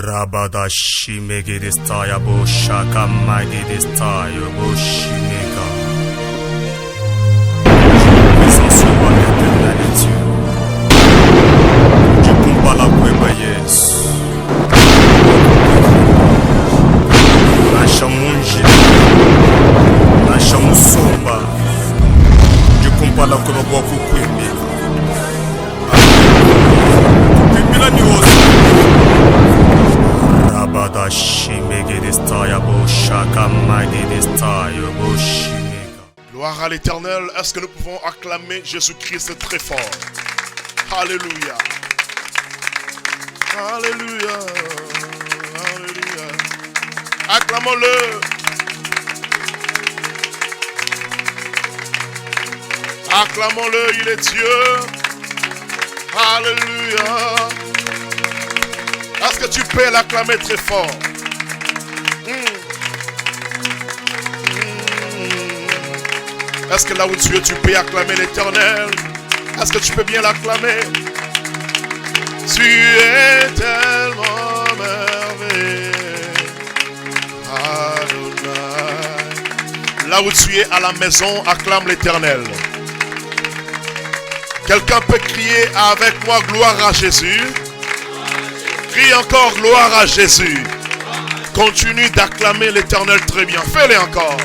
Rabadashi megidistaya boshaka magidistaya boshimega. Sasua l'éternalité. Du combat la kweba yes. Na shamunji. Na shamusomba. Du combat la kweba kwebe. Pimila ni osa. Gloire à l'Éternel. Est-ce que nous pouvons acclamer Jésus-Christ très fort? Alléluia. Alléluia. Alléluia. Acclamons-le. Acclamons-le, il est Dieu. Alléluia. Est-ce que tu peux l'acclamer très fort? Est-ce que là où tu es, tu peux acclamer l'Éternel? Est-ce que tu peux bien l'acclamer? Tu es tellement merveilleux. Adonai. Là où tu es à la maison, acclame l'Éternel. Quelqu'un peut crier avec moi gloire à Jésus? Crie encore gloire à Jésus. Continue d'acclamer l'Éternel très bien. Fais-le encore.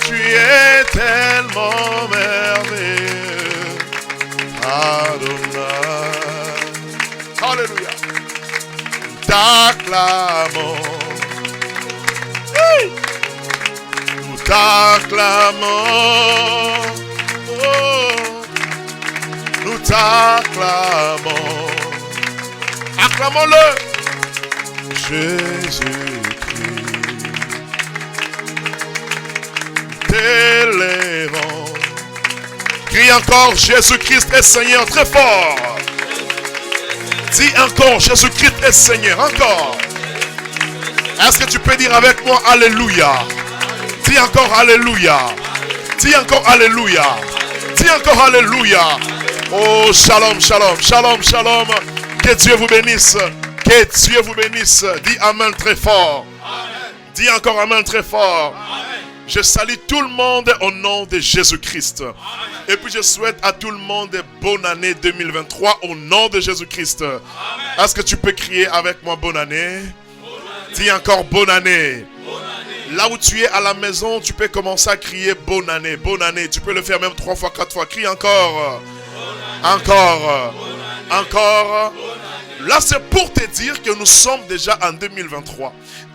Tu es tellement merveilleux. Adonai. Alléluia. T'acclamons. Nous t'acclamons. Oh. Nous t'acclamons. Acclamons-le. Jésus-Christ. T'élèvons. Crie encore Jésus-Christ est Seigneur très fort. Dis encore Jésus-Christ est Seigneur. Encore. Est-ce que tu peux dire avec moi Alléluia? Dis encore Alléluia. Dis encore Alléluia. Dis encore Alléluia. Oh shalom, shalom, shalom, shalom. Que Dieu vous bénisse. Que Dieu vous bénisse. Dis Amen très fort. Amen. Dis encore Amen très fort. Amen. Je salue tout le monde au nom de Jésus-Christ. Amen. Et puis je souhaite à tout le monde bonne année 2023 au nom de Jésus-Christ. Est-ce que tu peux crier avec moi bonne année? Bonne année. Dis encore bonne année. Bonne année. Là où tu es à la maison, tu peux commencer à crier bonne année. Bonne année. Tu peux le faire même 3 fois, 4 fois. Crie encore. Encore. Encore. Là, c'est pour te dire que nous sommes déjà en 2023.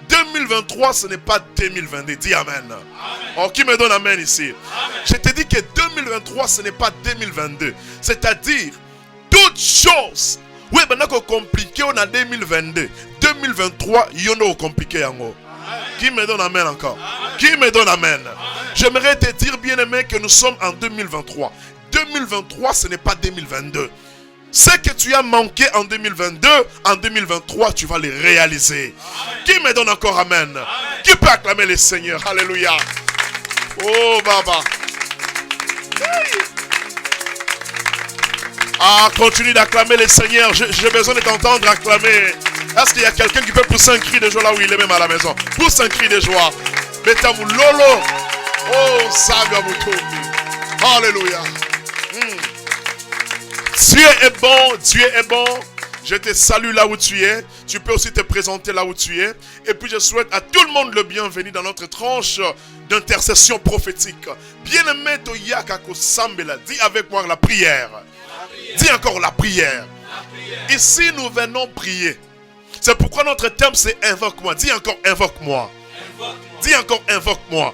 2023, ce n'est pas 2022. Dis Amen. Amen. Oh, qui me donne Amen ici? Amen. Je te dis que 2023, ce n'est pas 2022. C'est-à-dire, toutes choses. Oui, maintenant qu'on compliqué, on a 2022. 2023, il y en a compliqué. Qui me donne Amen encore? Amen. Qui me donne Amen? J'aimerais te dire, bien-aimé, que nous sommes en 2023. 2023, ce n'est pas 2022. Ce que tu as manqué en 2022, en 2023, tu vas les réaliser. Amen. Qui me donne encore Amen? Amen. Qui peut acclamer le Seigneur? Alléluia. Oh, Baba. Ah, continue d'acclamer le Seigneur. J'ai besoin de t'entendre acclamer. Est-ce qu'il y a quelqu'un qui peut pousser un cri de joie là où il est même à la maison? Pousse un cri de joie. Betamu lolo. Oh, Sabia Mutombi. Alléluia. Dieu est bon, Dieu est bon. Je te salue là où tu es. Tu peux aussi te présenter là où tu es. Et puis je souhaite à tout le monde le bienvenu dans notre tranche d'intercession prophétique. Bien-aimé Toyakako Sambela, dis avec moi la prière. Dis encore la prière. Ici nous venons prier. C'est pourquoi notre thème c'est invoque-moi. Dis encore invoque-moi. Dis encore invoque-moi.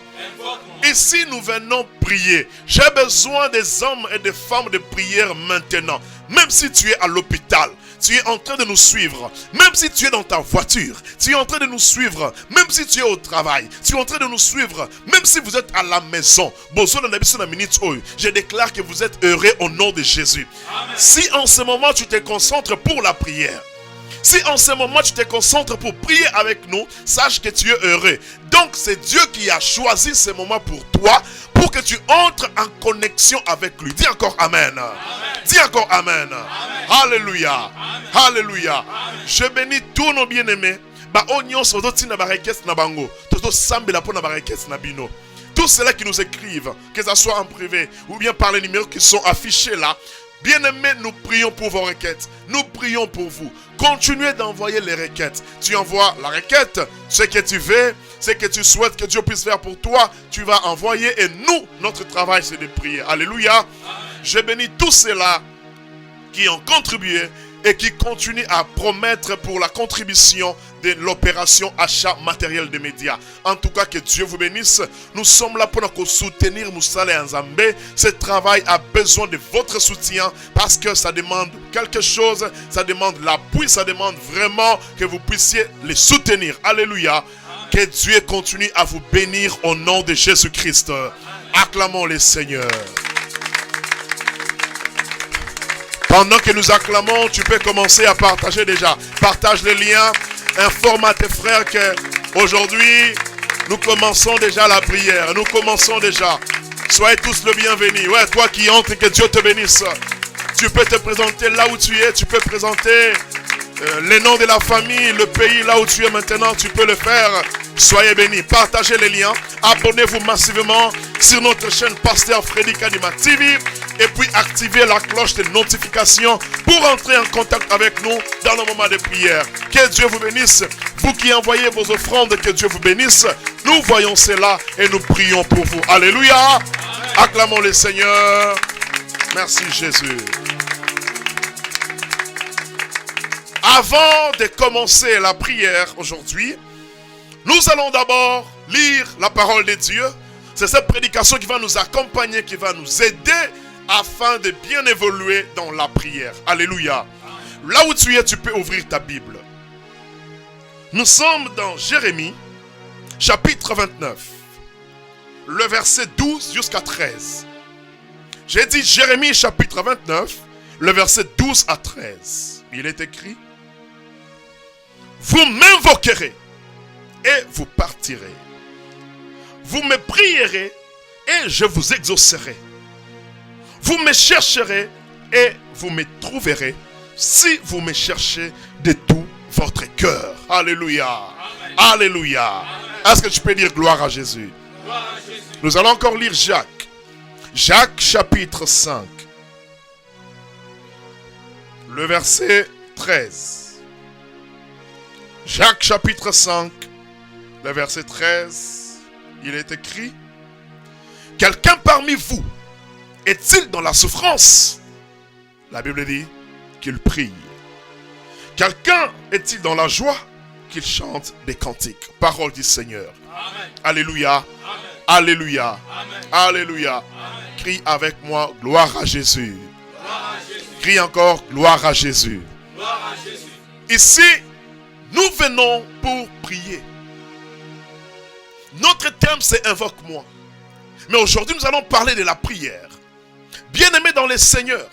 Ici nous venons prier. J'ai besoin des hommes et des femmes de prière maintenant. Même si tu es à l'hôpital, tu es en train de nous suivre. Même si tu es dans ta voiture, tu es en train de nous suivre. Même si tu es au travail, tu es en train de nous suivre. Même si vous êtes à la maison, je déclare que vous êtes heureux au nom de Jésus. Amen. Si en ce moment tu te concentres pour la prière, si en ce moment tu te concentres pour prier avec nous, sache que tu es heureux. Donc c'est Dieu qui a choisi ce moment pour toi, pour que tu entres en connexion avec lui. Dis encore Amen. Amen. Dis encore Amen. Amen. Alléluia. Amen. Alléluia. Amen. Je bénis tous nos bien-aimés Ba onyonso tina ba requête na bango. Toto sambela po na ba requête na bino. Tous ceux-là qui nous écrivent, que ce soit en privé ou bien par les numéros qui sont affichés là, bien-aimés, nous prions pour vos requêtes. Nous prions pour vous. Continuez d'envoyer les requêtes. Tu envoies la requête, ce que tu veux, ce que tu souhaites que Dieu puisse faire pour toi, tu vas envoyer et nous, notre travail c'est de prier. Alléluia. Je bénis tous ceux-là qui ont contribué et qui continuent à promettre pour la contribution de l'opération achat matériel des médias. En tout cas, que Dieu vous bénisse. Nous sommes là pour nous soutenir Moussala et Nzambé. Ce travail a besoin de votre soutien parce que ça demande quelque chose, ça demande l'appui, ça demande vraiment que vous puissiez les soutenir. Alléluia. Que Dieu continue à vous bénir au nom de Jésus-Christ. Acclamons le Seigneur. Pendant que nous acclamons, tu peux commencer à partager déjà. Partage les liens. Informe à tes frères que aujourd'hui, nous commençons déjà la prière. Nous commençons déjà. Soyez tous le bienvenu. Ouais, toi qui entres, que Dieu te bénisse. Tu peux te présenter là où tu es. Tu peux présenter les noms de la famille, le pays là où tu es maintenant. Tu peux le faire. Soyez bénis. Partagez les liens. Abonnez-vous massivement sur notre chaîne Pasteur Freddy Kanima TV. Et puis activez la cloche de notification pour entrer en contact avec nous dans le moment de prière. Que Dieu vous bénisse. Vous qui envoyez vos offrandes, que Dieu vous bénisse. Nous voyons cela et nous prions pour vous. Alléluia. Acclamons le Seigneur. Merci Jésus. Avant de commencer la prière aujourd'hui, nous allons d'abord lire la parole de Dieu. C'est cette prédication qui va nous accompagner, qui va nous aider afin de bien évoluer dans la prière. Alléluia. Là où tu es, tu peux ouvrir ta Bible. Nous sommes dans Jérémie, chapitre 29, le verset 12 jusqu'à 13. J'ai dit Jérémie, chapitre 29, le verset 12 à 13. Il est écrit: vous m'invoquerez et vous partirez. Vous me prierez et je vous exaucerai. Vous me chercherez et vous me trouverez si vous me cherchez de tout votre cœur. Alléluia. Amen. Alléluia. Est-ce que tu peux dire gloire à Jésus? Gloire à Jésus. Nous allons encore lire Jacques. Jacques chapitre 5. Le verset 13. Jacques chapitre 5. Le verset 13. Il est écrit: quelqu'un parmi vous est-il dans la souffrance? La Bible dit qu'il prie. Quelqu'un est-il dans la joie? Qu'il chante des cantiques. Parole du Seigneur. Amen. Alléluia. Amen. Alléluia. Amen. Alléluia. Amen. Crie avec moi, gloire à Jésus. Gloire à Jésus. Crie encore, gloire à Jésus. Gloire à Jésus. Ici, nous venons pour prier. Notre thème, c'est invoque-moi. Mais aujourd'hui, nous allons parler de la prière. Bien-aimés dans le Seigneur,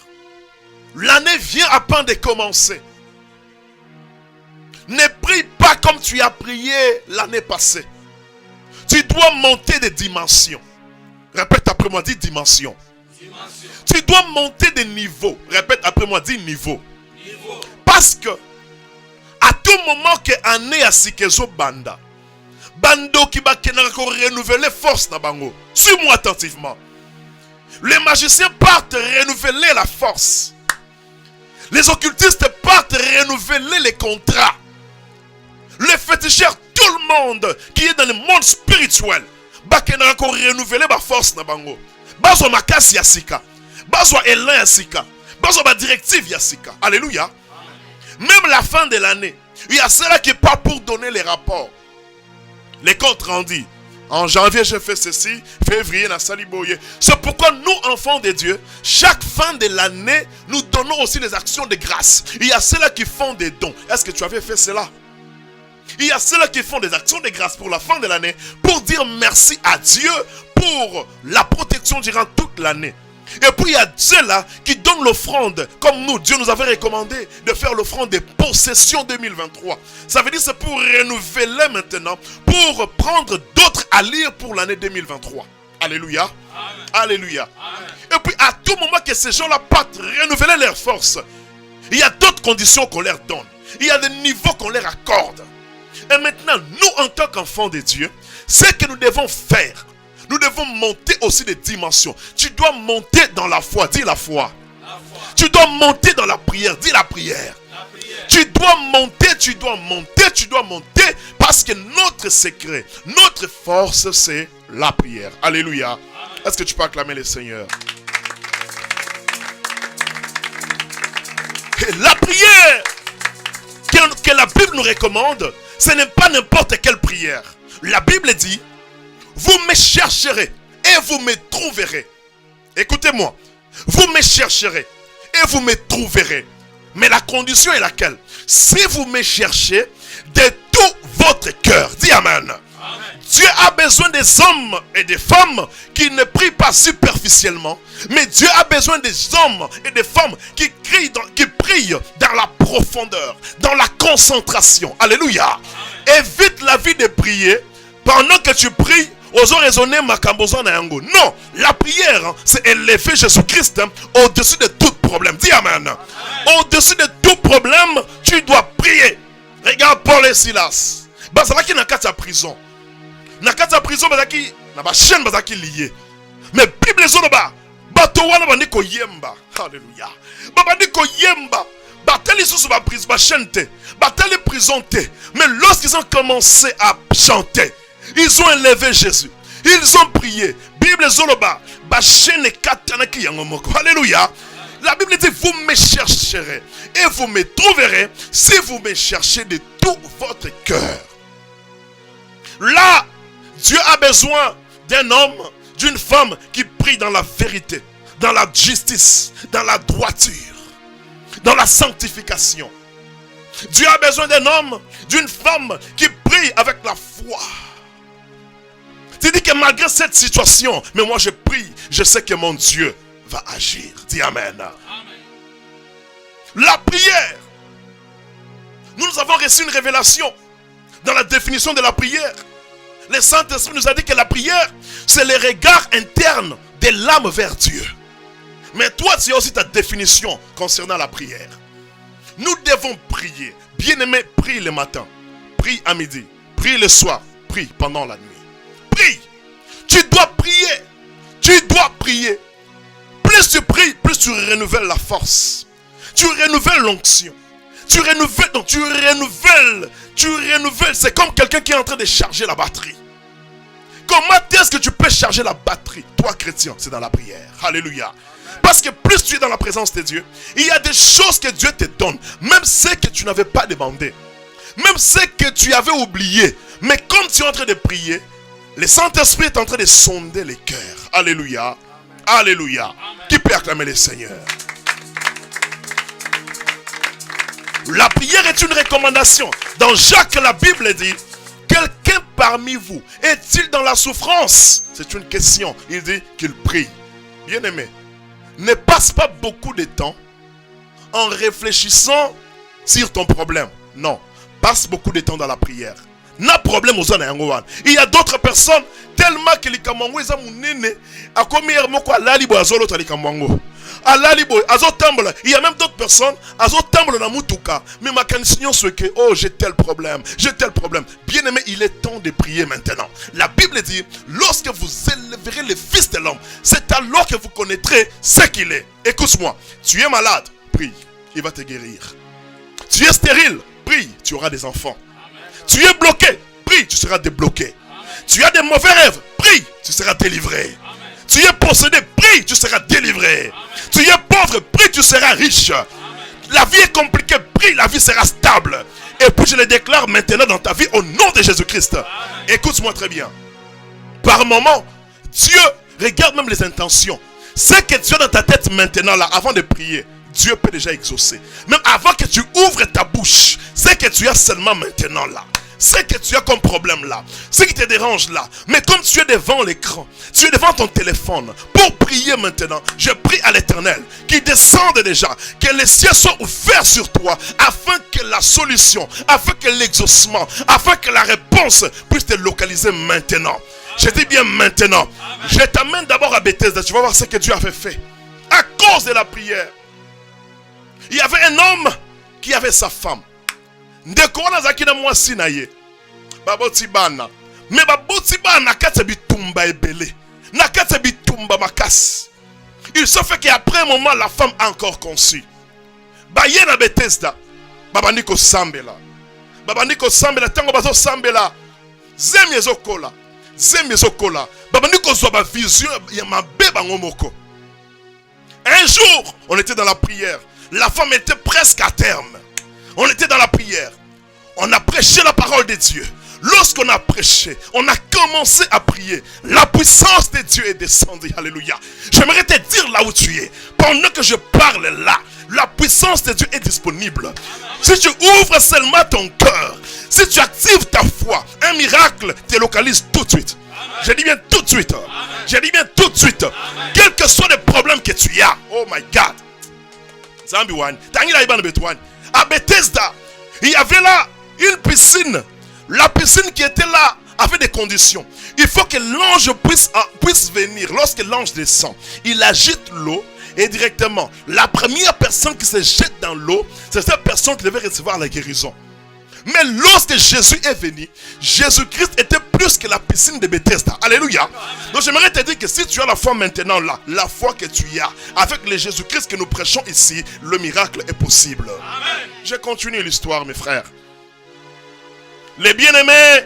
l'année vient à peine de commencer. Ne prie pas comme tu as prié l'année passée. Tu dois monter des dimensions. Répète après moi, dis dimension. Dimension. Tu dois monter des niveaux. Répète après moi, dis niveau. Niveau. Parce que à tout moment que année a sikezo banda, bando qui va renouveler force na bango. Suis-moi attentivement. Les magiciens partent renouveler la force. Les occultistes partent renouveler les contrats. Les féticheurs, tout le monde qui est dans le monde spirituel, bakena encore renouveler ma force na bango. Bazo makasi yasika, bazo élan yasika, bazo ba directive yasika. Alléluia. Même la fin de l'année, il y a ceux-là qui partent pour donner les rapports, les comptes rendus. En janvier, j'ai fait ceci. Février, na saliboye. C'est pourquoi nous, enfants de Dieu, chaque fin de l'année, nous donnons aussi des actions de grâce. Il y a ceux-là qui font des dons. Est-ce que tu avais fait cela? Il y a ceux-là qui font des actions de grâce pour la fin de l'année, pour dire merci à Dieu pour la protection durant toute l'année. Et puis il y a ceux-là qui donnent l'offrande, comme nous, Dieu nous avait recommandé de faire l'offrande des possessions 2023. Ça veut dire c'est pour renouveler maintenant, pour prendre d'autres allures pour l'année 2023. Alléluia. Amen. Alléluia. Amen. Et puis à tout moment que ces gens-là partent renouveler leurs forces, il y a d'autres conditions qu'on leur donne. Il y a des niveaux qu'on leur accorde. Et maintenant, nous en tant qu'enfants de Dieu, ce que nous devons faire, nous devons monter aussi des dimensions. Tu dois monter dans la foi, dis la foi. Tu dois monter dans la prière, dis la prière. Tu dois monter, tu dois monter, tu dois monter, parce que notre secret, notre force, c'est la prière. Alléluia. Est-ce que tu peux acclamer le Seigneur? Et la prière que la Bible nous recommande, ce n'est pas n'importe quelle prière. La Bible dit, vous me chercherez et vous me trouverez. Écoutez-moi, vous me chercherez et vous me trouverez. Mais la condition est laquelle? Si vous me cherchez de tout votre cœur, dis Amen. Amen. Dieu a besoin des hommes et des femmes qui ne prient pas superficiellement, mais Dieu a besoin des hommes et des femmes qui prient dans la profondeur, dans la concentration. Alléluia. Évite la vie de prier pendant que tu pries. Non, la prière, c'est élever Jésus-Christ au-dessus de tout problème. Dis Amen. Au-dessus de tout problème, tu dois prier. Regarde Paul et Silas. Bazalaki na kati ya prison. Na kati ya prison bazaki na ba chaîne bazaki lié. Mais Bible ezoloba bato wana bandi ko yemba. Alléluia. Bandi ko yemba. Batali sous ba prison ba chanter. Batali prison te. Mais lorsqu'ils ont commencé à chanter, ils ont élevé Jésus. Ils ont prié. Bible zoloba ba chaîne katanaki yangomoko. Alléluia. La Bible dit, vous me chercherez et vous me trouverez si vous me cherchez de tout votre cœur. Là, Dieu a besoin d'un homme, d'une femme qui prie dans la vérité, dans la justice, dans la droiture, dans la sanctification. Dieu a besoin d'un homme, d'une femme qui prie avec la foi. Tu dis que malgré cette situation, mais moi je prie, je sais que mon Dieu va agir. Dis Amen. Amen. La prière. Nous avons reçu une révélation dans la définition de la prière. Le Saint-Esprit nous a dit que la prière, c'est le regard interne de l'âme vers Dieu. Mais toi, tu as aussi ta définition concernant la prière. Nous devons prier. Bien-aimé, prie le matin, prie à midi, prie le soir, prie pendant la nuit. Prie. Tu dois prier. Tu dois prier. Plus tu pries, plus tu renouvelles la force. Tu renouvelles l'onction. Tu renouvelles. C'est comme quelqu'un qui est en train de charger la batterie. Comment est-ce que tu peux charger la batterie? Toi, chrétien, c'est dans la prière. Alléluia. Parce que plus tu es dans la présence de Dieu, il y a des choses que Dieu te donne. Même ce que tu n'avais pas demandé. Même ce que tu avais oublié. Mais comme tu es en train de prier, le Saint-Esprit est en train de sonder les cœurs. Alléluia. Alléluia. Qui peut acclamer le Seigneur? La prière est une recommandation. Dans Jacques, la Bible dit, quelqu'un parmi vous est-il dans la souffrance? C'est une question. Il dit qu'il prie. Bien-aimé, ne passe pas beaucoup de temps en réfléchissant sur ton problème. Non, passe beaucoup de temps dans la prière. Na problème aux années. Il y a d'autres personnes tellement que les kamango ils ont mounene a commis moko alali bo azolo tali kamango alali bo azotambola. Il y a même d'autres personnes azotambola na mutuka mais ma kansinyo ce que oh j'ai tel problème. Bien aimé, il est temps de prier maintenant. La Bible dit lorsque vous élèverez le Fils de l'homme, c'est alors que vous connaîtrez ce qu'il est. Écoute-moi, tu es malade, prie, il va te guérir. Tu es stérile, prie, tu auras des enfants. Tu es bloqué, prie, tu seras débloqué. Tu as des mauvais rêves, prie, tu seras délivré. Amen. Tu es possédé, prie, tu seras délivré. Amen. Tu es pauvre, prie, tu seras riche. Amen. La vie est compliquée, prie, la vie sera stable. Et puis je le déclare maintenant dans ta vie au nom de Jésus-Christ. Écoute-moi très bien. Par moment, Dieu regarde même les intentions. Ce que tu as dans ta tête maintenant là, avant de prier, Dieu peut déjà exaucer. Même avant que tu ouvres ta bouche, ce que tu as seulement maintenant là, ce que tu as comme problème là, ce qui te dérange là, mais comme tu es devant l'écran, tu es devant ton téléphone, pour prier maintenant, je prie à l'Éternel qui descende déjà, que les cieux soient ouverts sur toi, afin que la solution, afin que l'exaucement, afin que la réponse puisse te localiser maintenant. Je dis bien maintenant. Je t'amène d'abord à Bethesda, tu vas voir ce que Dieu avait fait. À cause de la prière. Il y avait un homme qui avait sa femme. baboti bana. Mais baboti bana kati bitumba ebele. Na kati bitumba makasi. Il se fait qu'après un moment, la femme a encore conçu. Baye na Bethesda. Babandiko sambela. Babandiko sambela. Tango bazo sambela. Zem yezokola. Zem yezokola. Babandiko zoba vision. Yamabe bangomoko. Un jour, on était dans la prière. La femme était presque à terme. On était dans la prière. On a prêché la parole de Dieu. Lorsqu'on a prêché, on a commencé à prier. La puissance de Dieu est descendue. Alléluia. J'aimerais te dire là où tu es. Pendant que je parle là, la puissance de Dieu est disponible. Si tu ouvres seulement ton cœur, si tu actives ta foi, un miracle te localise tout de suite. Je dis bien tout de suite. Je dis bien tout de suite. Quels que soient les problèmes que tu as. Oh my God. À Bethesda, il y avait là une piscine. La piscine qui était là avait des conditions. Il faut que l'ange puisse venir. Lorsque l'ange descend, il agite l'eau et directement, la première personne qui se jette dans l'eau, c'est cette personne qui devait recevoir la guérison. Mais lorsque Jésus est venu, Jésus-Christ était plus que la piscine de Bethesda. Alléluia. Donc j'aimerais te dire que si tu as la foi maintenant là, la foi que tu as, avec le Jésus-Christ que nous prêchons ici, le miracle est possible. Amen. Je continue l'histoire, mes frères. Les bien-aimés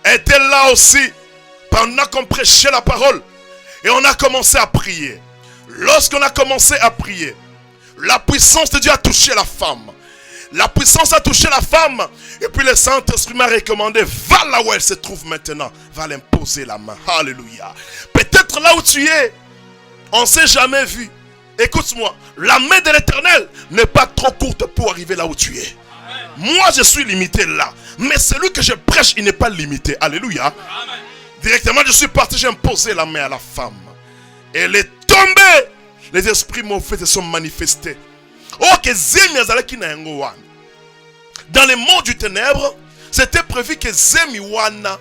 étaient là aussi pendant qu'on prêchait la parole. Et on a commencé à prier. Lorsqu'on a commencé à prier, la puissance de Dieu a touché la femme. La puissance a touché la femme. Et puis le Saint-Esprit m'a recommandé, va là où elle se trouve maintenant. Va l'imposer la main. Alléluia. Peut-être là où tu es, on ne s'est jamais vu. Écoute-moi, la main de l'Éternel n'est pas trop courte pour arriver là où tu es. Moi je suis limité là. Mais celui que je prêche, il n'est pas limité. Alléluia. Amen. Directement je suis parti, j'ai imposé la main à la femme. Elle est tombée. Les esprits mauvais se sont manifestés. Oh, que Zemi azalaki na yango wana. Dans le monde du ténèbre, c'était prévu que Zemi wana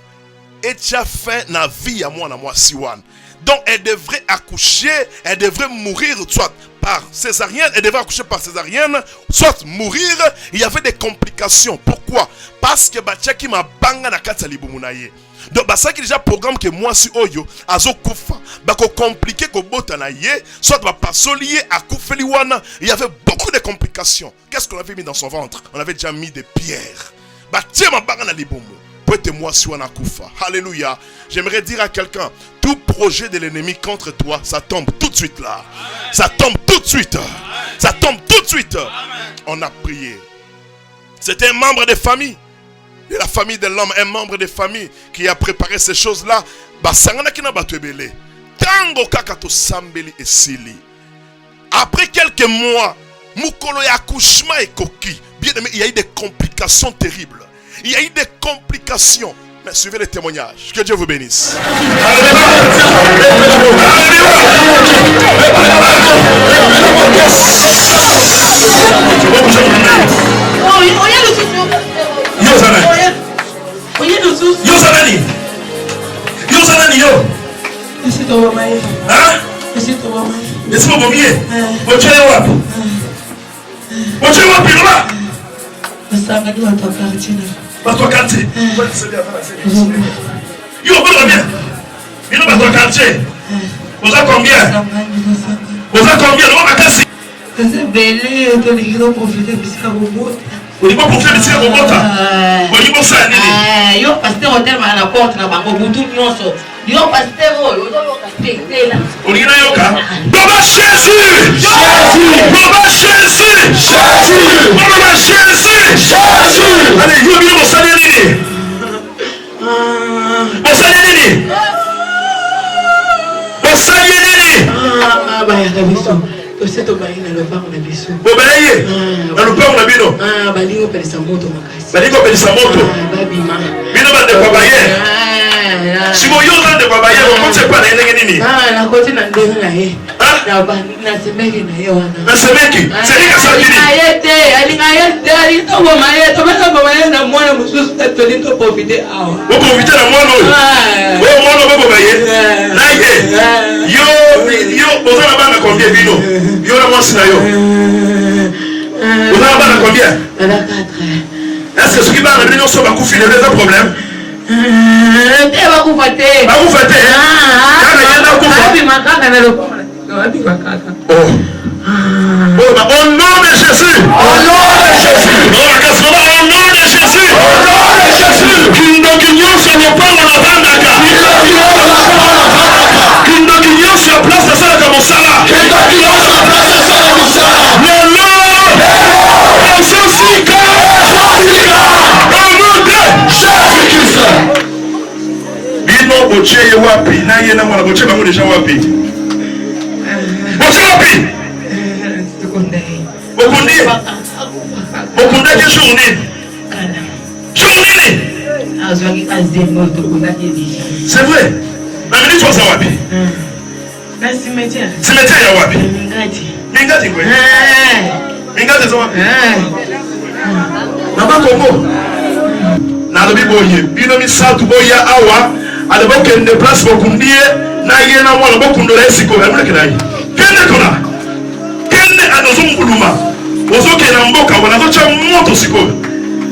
etia fin na vie à moi na mwasi wana. Donc elle devrait accoucher, elle devrait mourir soit par césarienne, elle devrait accoucher par césarienne, soit mourir. Il y avait des complications. Pourquoi? Parce que Bachaki m'a banga na kata libumunaye. Donc ça qui déjà programme que moi si oyo azo kufa bako compliqué ko bota na ye soit va pas solier à kufeli wana. Il y avait beaucoup de complications. Qu'est-ce qu'on avait mis dans son ventre? On avait déjà mis des pierres. Ba tie ma banga na libumu. Prête-moi si on a kufa. Alléluia. J'aimerais dire à quelqu'un, tout projet de l'ennemi contre toi, ça tombe tout de suite là. Amen. Ça tombe tout de suite. Amen. Ça tombe tout de suite. Amen. On a prié. C'était un membre de famille. De la famille de l'homme, un membre de famille qui a préparé ces choses-là. Après quelques mois, Mukolo ya accouchement et coquille. Bien aimé, il y a eu des complications terribles. Il y a eu des complications. Mais suivez les témoignages. Que Dieu vous bénisse. Votre quartier. Yo, bien. Il est votre quartier. Vous avez combien? Vous avez combien? Vous avez cassé. Vous profiter de ce robot. Yo, pasteur, on t'a mal à la porte, na bango, boutou, nyonso. Yo, pasteur, on y a yoka. Baba Jésus! Baba Jésus! Baba Jésus! Allez, yo, bien, on s'en est nini. On s'en est nini. On s'en est nini. Ah, bah, il y a des bisous. C'est au bain, le pain, on a bisous. Vous baillez? Le pain, on a bino. Ah, bah, il y a des moto, ma casse. Bah, il y a des moto. Babima. Bino, bah, de babaye. Si vous avez de babaye, vous ne savez pas de nini. Ah, la côté n'a pas de na semeki na yeye wana. Na semeki? Semeki sa nini? Ayete, ito ngoma yetu, bana ngoma yetu na mwana mususu tatoli to profiter awa. Vous profitez na mwana oyo. Wewe mwana babo baye. Na ye. Yo, ozana bana combien bino? Yo na mwasi na yo. Ozana bana combien? Bana 4. Est-ce que ce qui va arriver, nous sommes à couper les vrais problèmes? Au nom de Jésus. Au nom de Jésus. Au nom de Jésus. Au nom de Jésus. Kindokinyo sur le plan de la bandaka. Kindokinyo sur la place de Sala Kamosala. Kindokinyo sur la place de Sala Kamosala. Le nom de Jésus. Au nom de Jésus-Christ. Bino boche wapi? Na yena mwana boche bango déjà wapi? Boche wapi? Okunde ke journée. Journée. C'est vrai. Na mini tu vas wapi? Na cimetière. Cimetière ya wapi? Mingati kwe. Mingati za wapi? Na ba Kongo. Na lobi boye. Bino mi satu boya awa. Ale bokende place bokundie na yena mwana bokundola esiko ya muleke nayi. Kende kona. Kende anozunguluma. Ozoke na mboka wana zocha moto siko.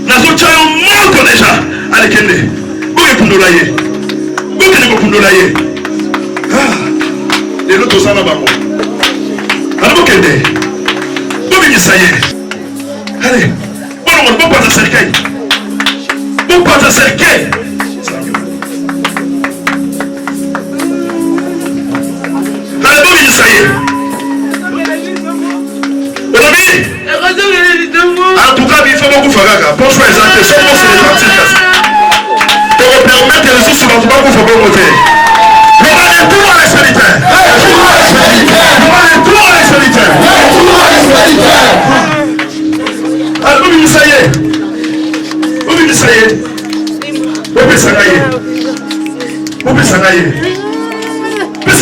Na zocha moto deja. Ale kende. Boye kundola ye. Bokende bokundola ye. Ah. Lelo tozana bango. Ale bokende. Bobimisa ye. Allez. Bono mo pata serikali. Bo pata serikali. En tout cas, il faut beaucoup faire. Pour choisir les intentions, c'est les pratiques. Pour permettre les autres, il faut beaucoup faire. Regardez tout à l'expéditeur. Regardez tout à l'expéditeur. Alors, vous ça y est. Vous ça y est. Vous pouvez ça y est. Vous pouvez ça y est. Vous pouvez ça y est. Vous pouvez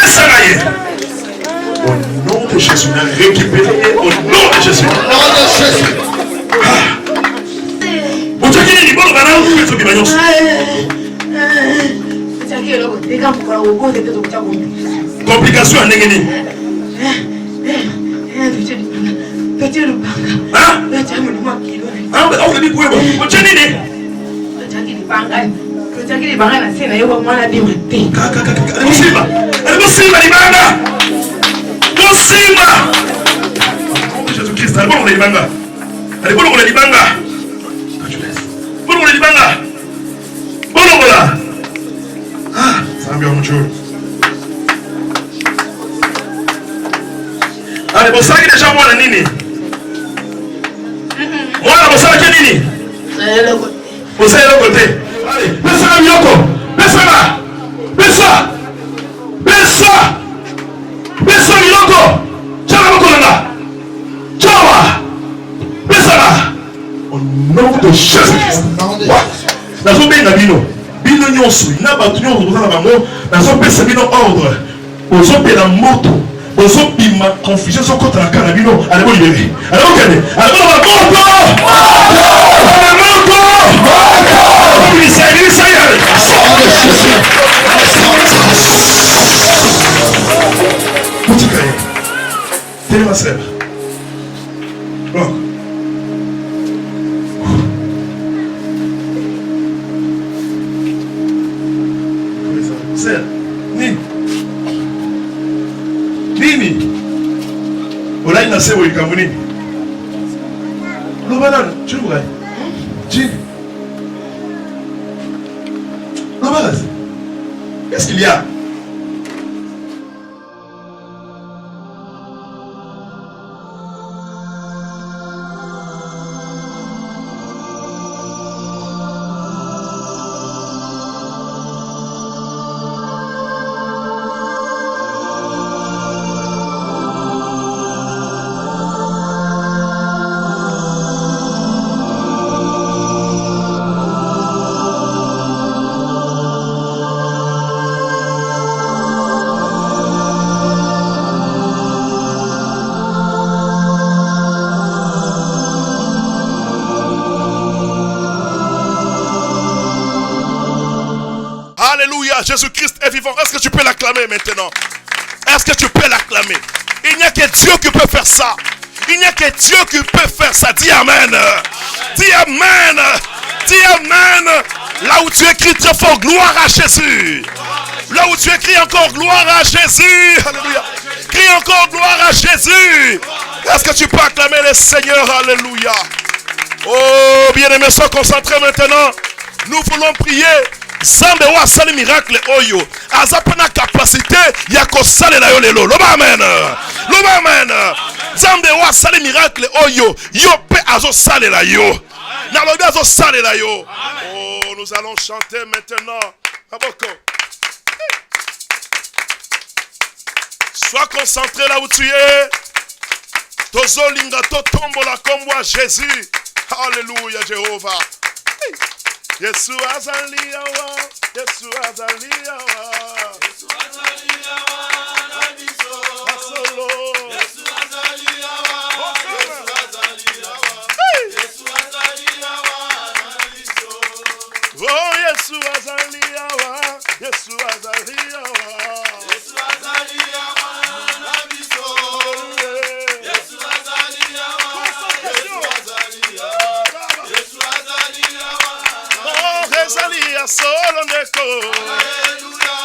ça y est. Au nom de Jésus, récupérez au nom de Jésus. Au nom de Jésus. Vous avez dit bon, vous avez dit complication à Négeni. Hein? Ah, on dit quoi? Vous avez dit Simba. Jésus-Christ, allez, bon, on est libanga. Allez, bon, on est libanga. Bon, on est libanga. Bon, on est là. Ah, ça va bien, mon Dieu. Allez, bon, ça qui est déjà moi, la nini. Moi, la bon, ça qui est nini. Vous savez le côté. Allez, laisse la Yoko. Laisse la. Laisse la. Laisse la. Laisse la Yoko. Au nom de Jésus-Christ. Nous avons bien bino. Bino nyonso. Na batu nyonso bozana bango. Nous avons pesa bino ordre. Ozo pe na moto. Ozo bima confusion so kota na kana bino. Allez bon libérer. Allez bon kende. Allez bon moto. Tenez ma sœur. Bon. Sœur, Nini. Nini. Olai na sebo ikamuni. Lobalan, tu vois. Tu. Lobalan. Qu'est-ce qu'il y a? Jésus-Christ est vivant. Est-ce que tu peux l'acclamer maintenant? Est-ce que tu peux l'acclamer? Il n'y a que Dieu qui peut faire ça. Il n'y a que Dieu qui peut faire ça. Dis Amen. Dis Amen. Dis Amen. Là où tu écris très fort, gloire à Jésus. Là où tu écris encore gloire à Jésus. Alléluia. Crie encore gloire à Jésus. Est-ce que tu peux acclamer le Seigneur? Alléluia. Oh, bien-aimés, sois concentrés maintenant. Nous voulons prier. Zambe wa sali miracle oyo. Azapena capacité ya ko sale la yo lelo. Loba amen. Loba amen. Zambe wa sali miracle oyo. Yo pe azo sale la yo. Na lobi azo sale la yo. Oh, nous allons chanter maintenant. Aboko. Sois concentré là où tu es. Tozo linga to tombo la kombo Jésus. Alléluia Jéhovah. Yesu azali awa, Yesu azali awa, Yesu azali awa, nabiso, asolo, Yesu azali awa, Yesu azali awa, Yesu azali awa, nabiso, oh Yesu azali awa, Yesu azali awa, Yesu azali awa, nabiso, Yesu azali awa, Yesu azali awa, Yesu azali awa. Rezalia solo ndeko. Alléluia,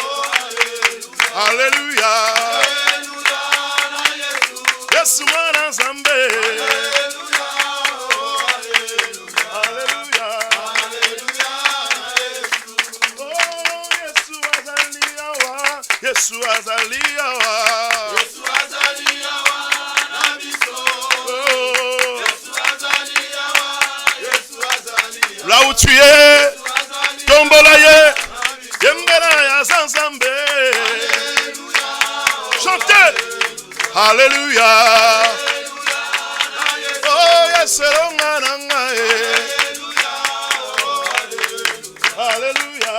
oh Alléluia. Alléluia, na Yesu. Yesu mwana Nzambe. Alléluia, oh Alléluia. Alléluia, na Yesu. Oh Yesu azalia wa. Yesu azalia wa. Yesu azalia wa na biso. Oh Yesu azalia wa. Yesu azalia. Là où tu es. Tombolaye, Yembera ya Zanzambe. Chantez. Alléluia. Oh, yes, Alléluia.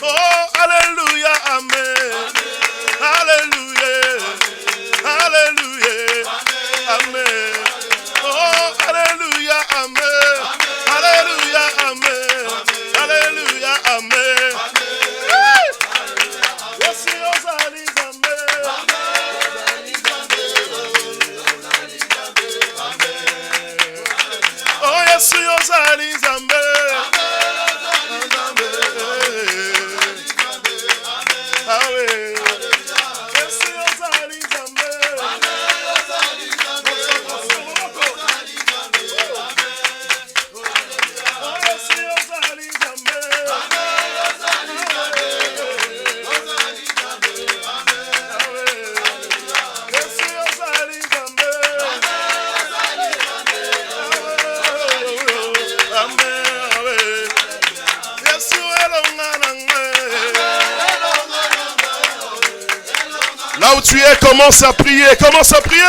Oh, Alléluia. Amen. Alléluia. Alléluia. Amen. Oh, Alléluia. Amen. Alléluia, amen. Alléluia, amen. Yesu ozali Nzambe. Oh Yesu ozali Nzambe. Yesu ozali Nzambe. Là où tu es, commence à prier, commence à prier.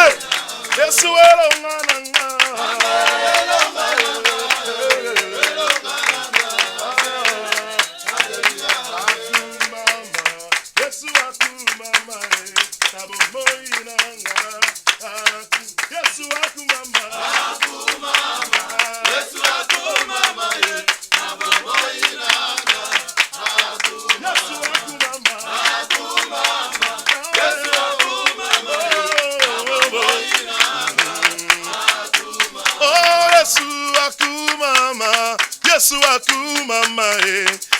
Yesu akumama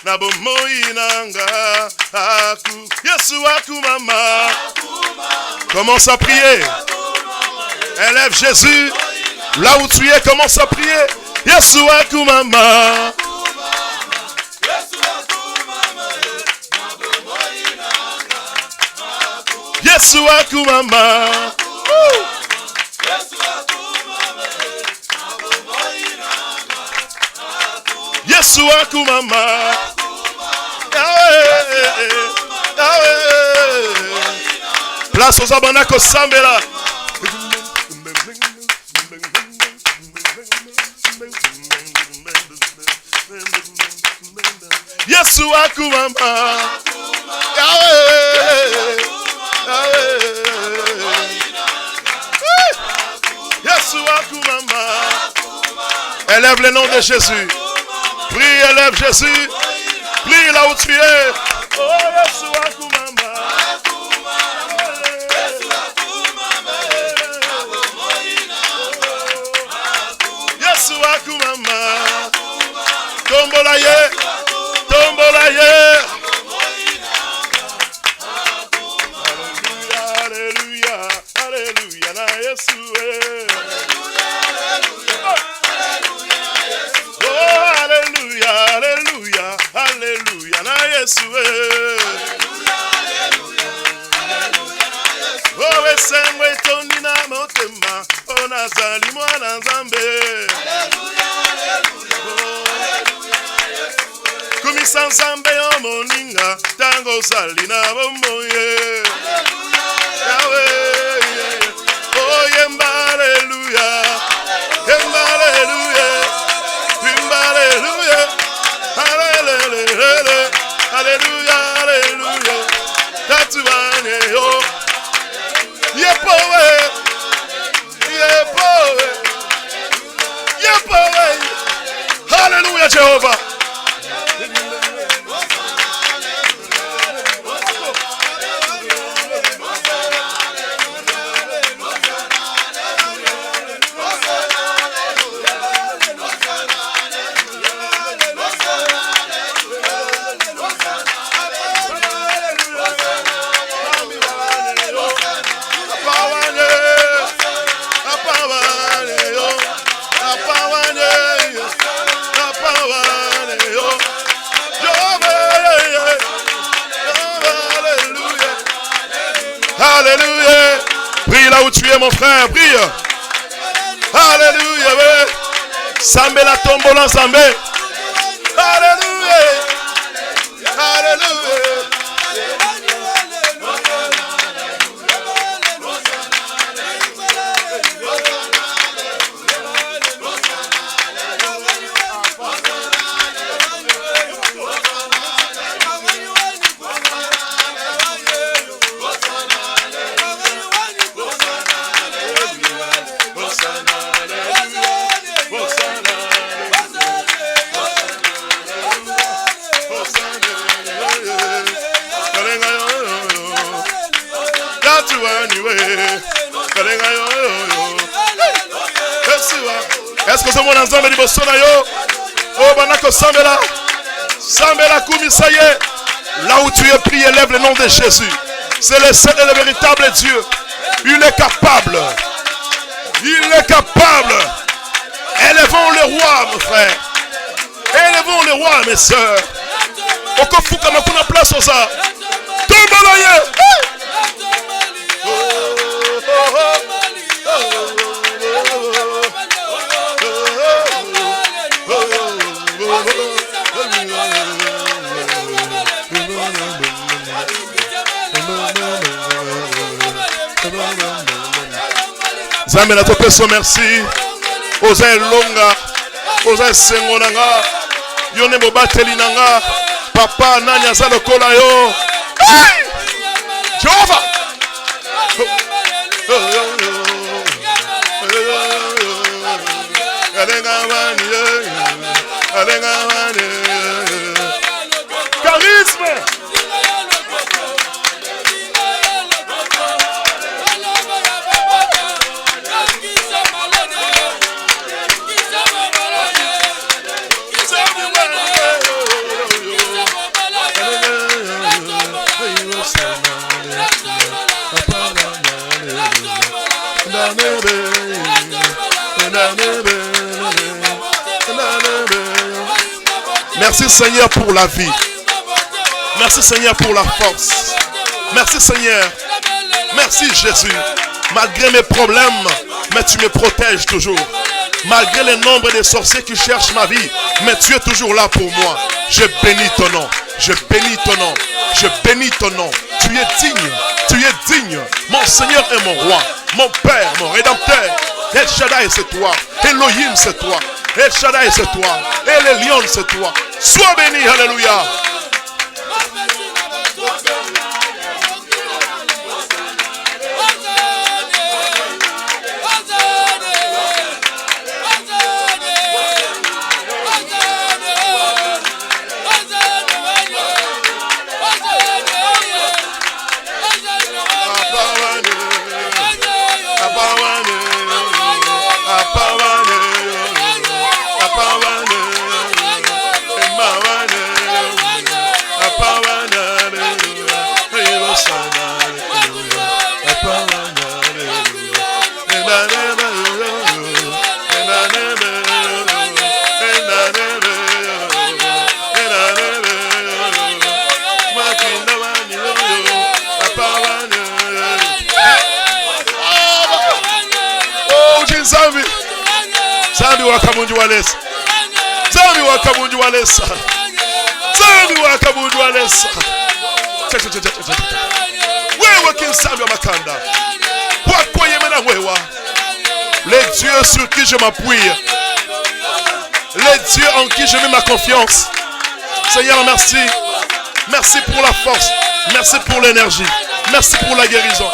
na bomoi nanga aku Yesu akumama. Commence à prier. Élève Jésus. Là où tu es, commence à prier. Yesu akumama. Yesu akumama. Yesu akumama. Place aux abanako sambela. Yesu akumama. Yesu akumama. Élève le nom de Jésus. Prie, élève Jésus. Prie là où tu es. Oh, Yesu akumama. Yesu akumama. Tombola ye. Tombola ye. Alléluia. Alléluia. Na Yesu. Oh, alléluia. Alléluia. Alléluia. Na Yesu. Oh, esemwe toni na motema. Oh, nazali mwana Nzambe. Kumisa Nzambe yo moninga. Tango zali na bomoye. Yahweh. Oh, yemba alléluia. Yemba alléluia. Yemba alléluia. Alléluia. Alléluia. Alléluia. Tatuane yo. Yepowe. Yepowe. Yepowe. Alléluia, Jéhovah. Alléluia. Prie là où tu es, mon frère. Prie. Alléluia. Sambe la tombola sambe. Alléluia. Alléluia. Est-ce que c'est mon ensemble de Bosona yo? Oh, banako sambela. Sambela kumi, ça y est. Là où tu es, prie, élève le nom de Jésus. C'est le seul et le véritable Dieu. Il est capable. Il est capable. Élevons le roi, mon frère. Élevons le roi, mes soeurs. Okofuka makuna place aux arts. Tombalaye. Zamela topeso merci. Oza longa. Oza sengonanga. Yone bobateli nanga. Papa nani aza lokola yo. Jehovah. Charisme. Merci Seigneur pour la vie. Merci Seigneur pour la force. Merci Seigneur. Merci Jésus. Malgré mes problèmes, mais tu me protèges toujours. Malgré le nombre de sorciers qui cherchent ma vie, mais tu es toujours là pour moi. Je bénis ton nom. Je bénis ton nom. Je bénis ton nom. Tu es digne. Tu es digne. Mon Seigneur est mon roi. Mon Père, mon Rédempteur. El Shaddai c'est toi. Elohim c'est toi. El Shaddai c'est toi. El Elyon c'est toi. Sois béni. Alléluia. Zambi wakamundu walesa. Zambi wakamundu walesa. Zambi wakamundu walesa. Wewe kinsambi wa makanda. Wakoye mena wewa. Les dieux sur qui je m'appuie. Les dieux en qui je mets ma confiance. Seigneur, merci. Merci pour la force. Merci pour l'énergie. Merci pour la guérison.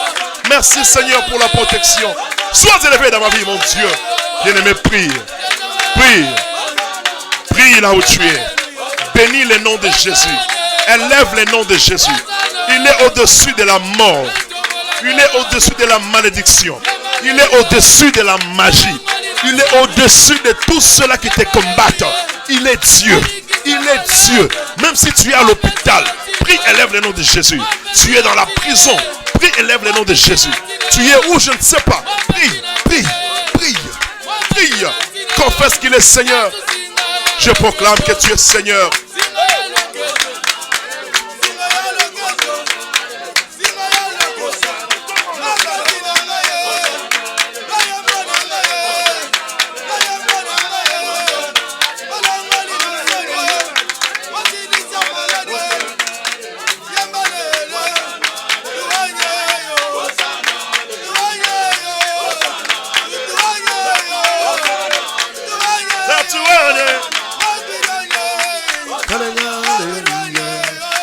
Merci Seigneur pour la protection. Sois élevé dans ma vie, mon Dieu. Bien-aimé, prie. Prie. Prie là où tu es. Bénis le nom de Jésus. Élève le nom de Jésus. Il est au-dessus de la mort. Il est au-dessus de la malédiction. Il est au-dessus de la magie. Il est au-dessus de tout cela qui te combattent. Il est Dieu. Il est Dieu. Même si tu es à l'hôpital, prie, élève le nom de Jésus. Tu es dans la prison, prie, élève le nom de Jésus. Tu es où, je ne sais pas. Prie, prie, prie, prie. Confesse qu'il est Seigneur. Je proclame que tu es Seigneur.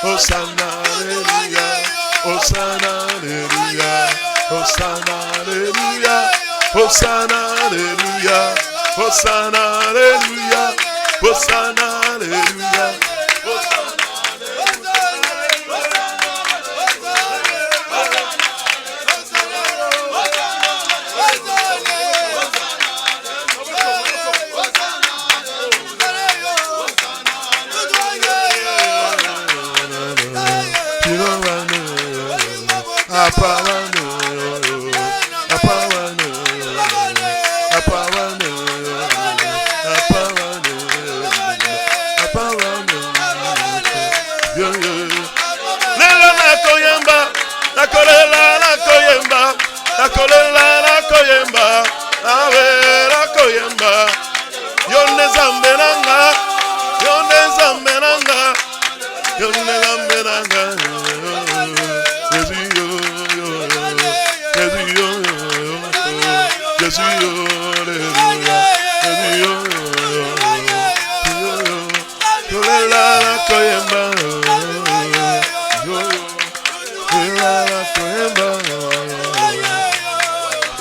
Hosanna, Alléluia. Hosanna, Alléluia. Hosanna, Alléluia. Hosanna, Alléluia. Hosanna, Alléluia. Hosanna, Alléluia.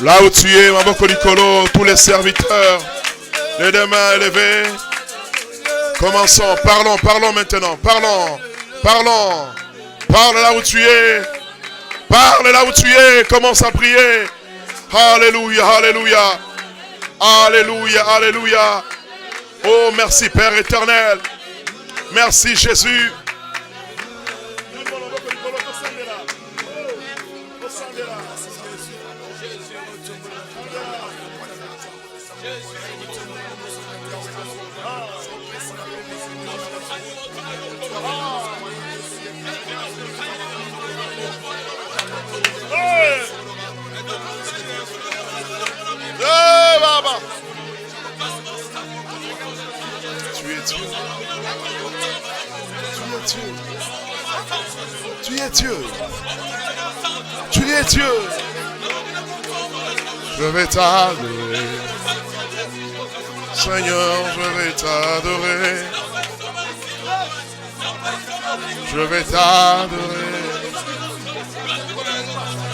Là où tu es, Maboko Nicolo, tous les serviteurs, les deux mains élevées. Commençons, parlons maintenant, parlons. Parle là où tu es. Parle là où tu es, commence à prier. Alléluia, alléluia. Alléluia, alléluia. Oh, merci Père éternel. Merci Jésus. Tu es Dieu. Tu es Dieu. Je vais t'adorer. Seigneur, je vais t'adorer. Je vais t'adorer.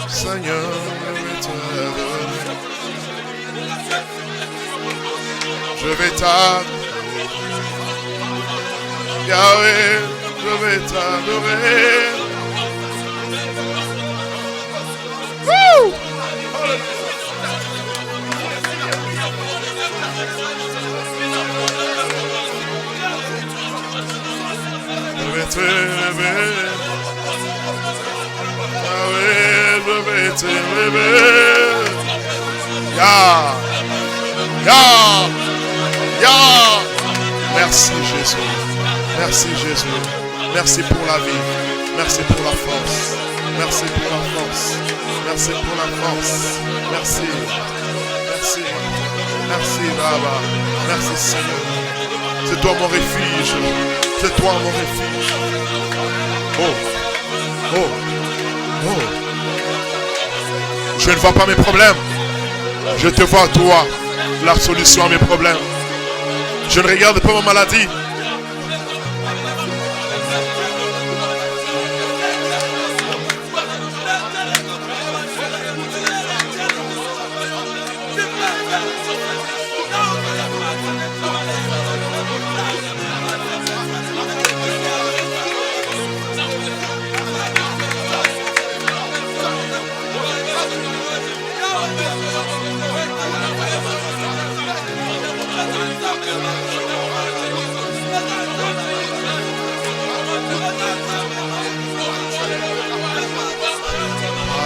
Seigneur, je vais t'adorer. Je vais t'adorer. Yahweh, je vais t'adorer. Woo! Je vais t'élever. Yahweh, je vais t'élever. Merci Jésus. Merci Jésus. Merci pour la vie. Merci pour la force. Merci pour la force. Merci pour la force. Merci. Merci. Merci, Baba. Merci, Seigneur. C'est toi mon refuge. C'est toi mon refuge. Oh. Oh. Oh. Je ne vois pas mes problèmes. Je te vois, toi, la solution à mes problèmes. Je ne regarde pas ma maladie.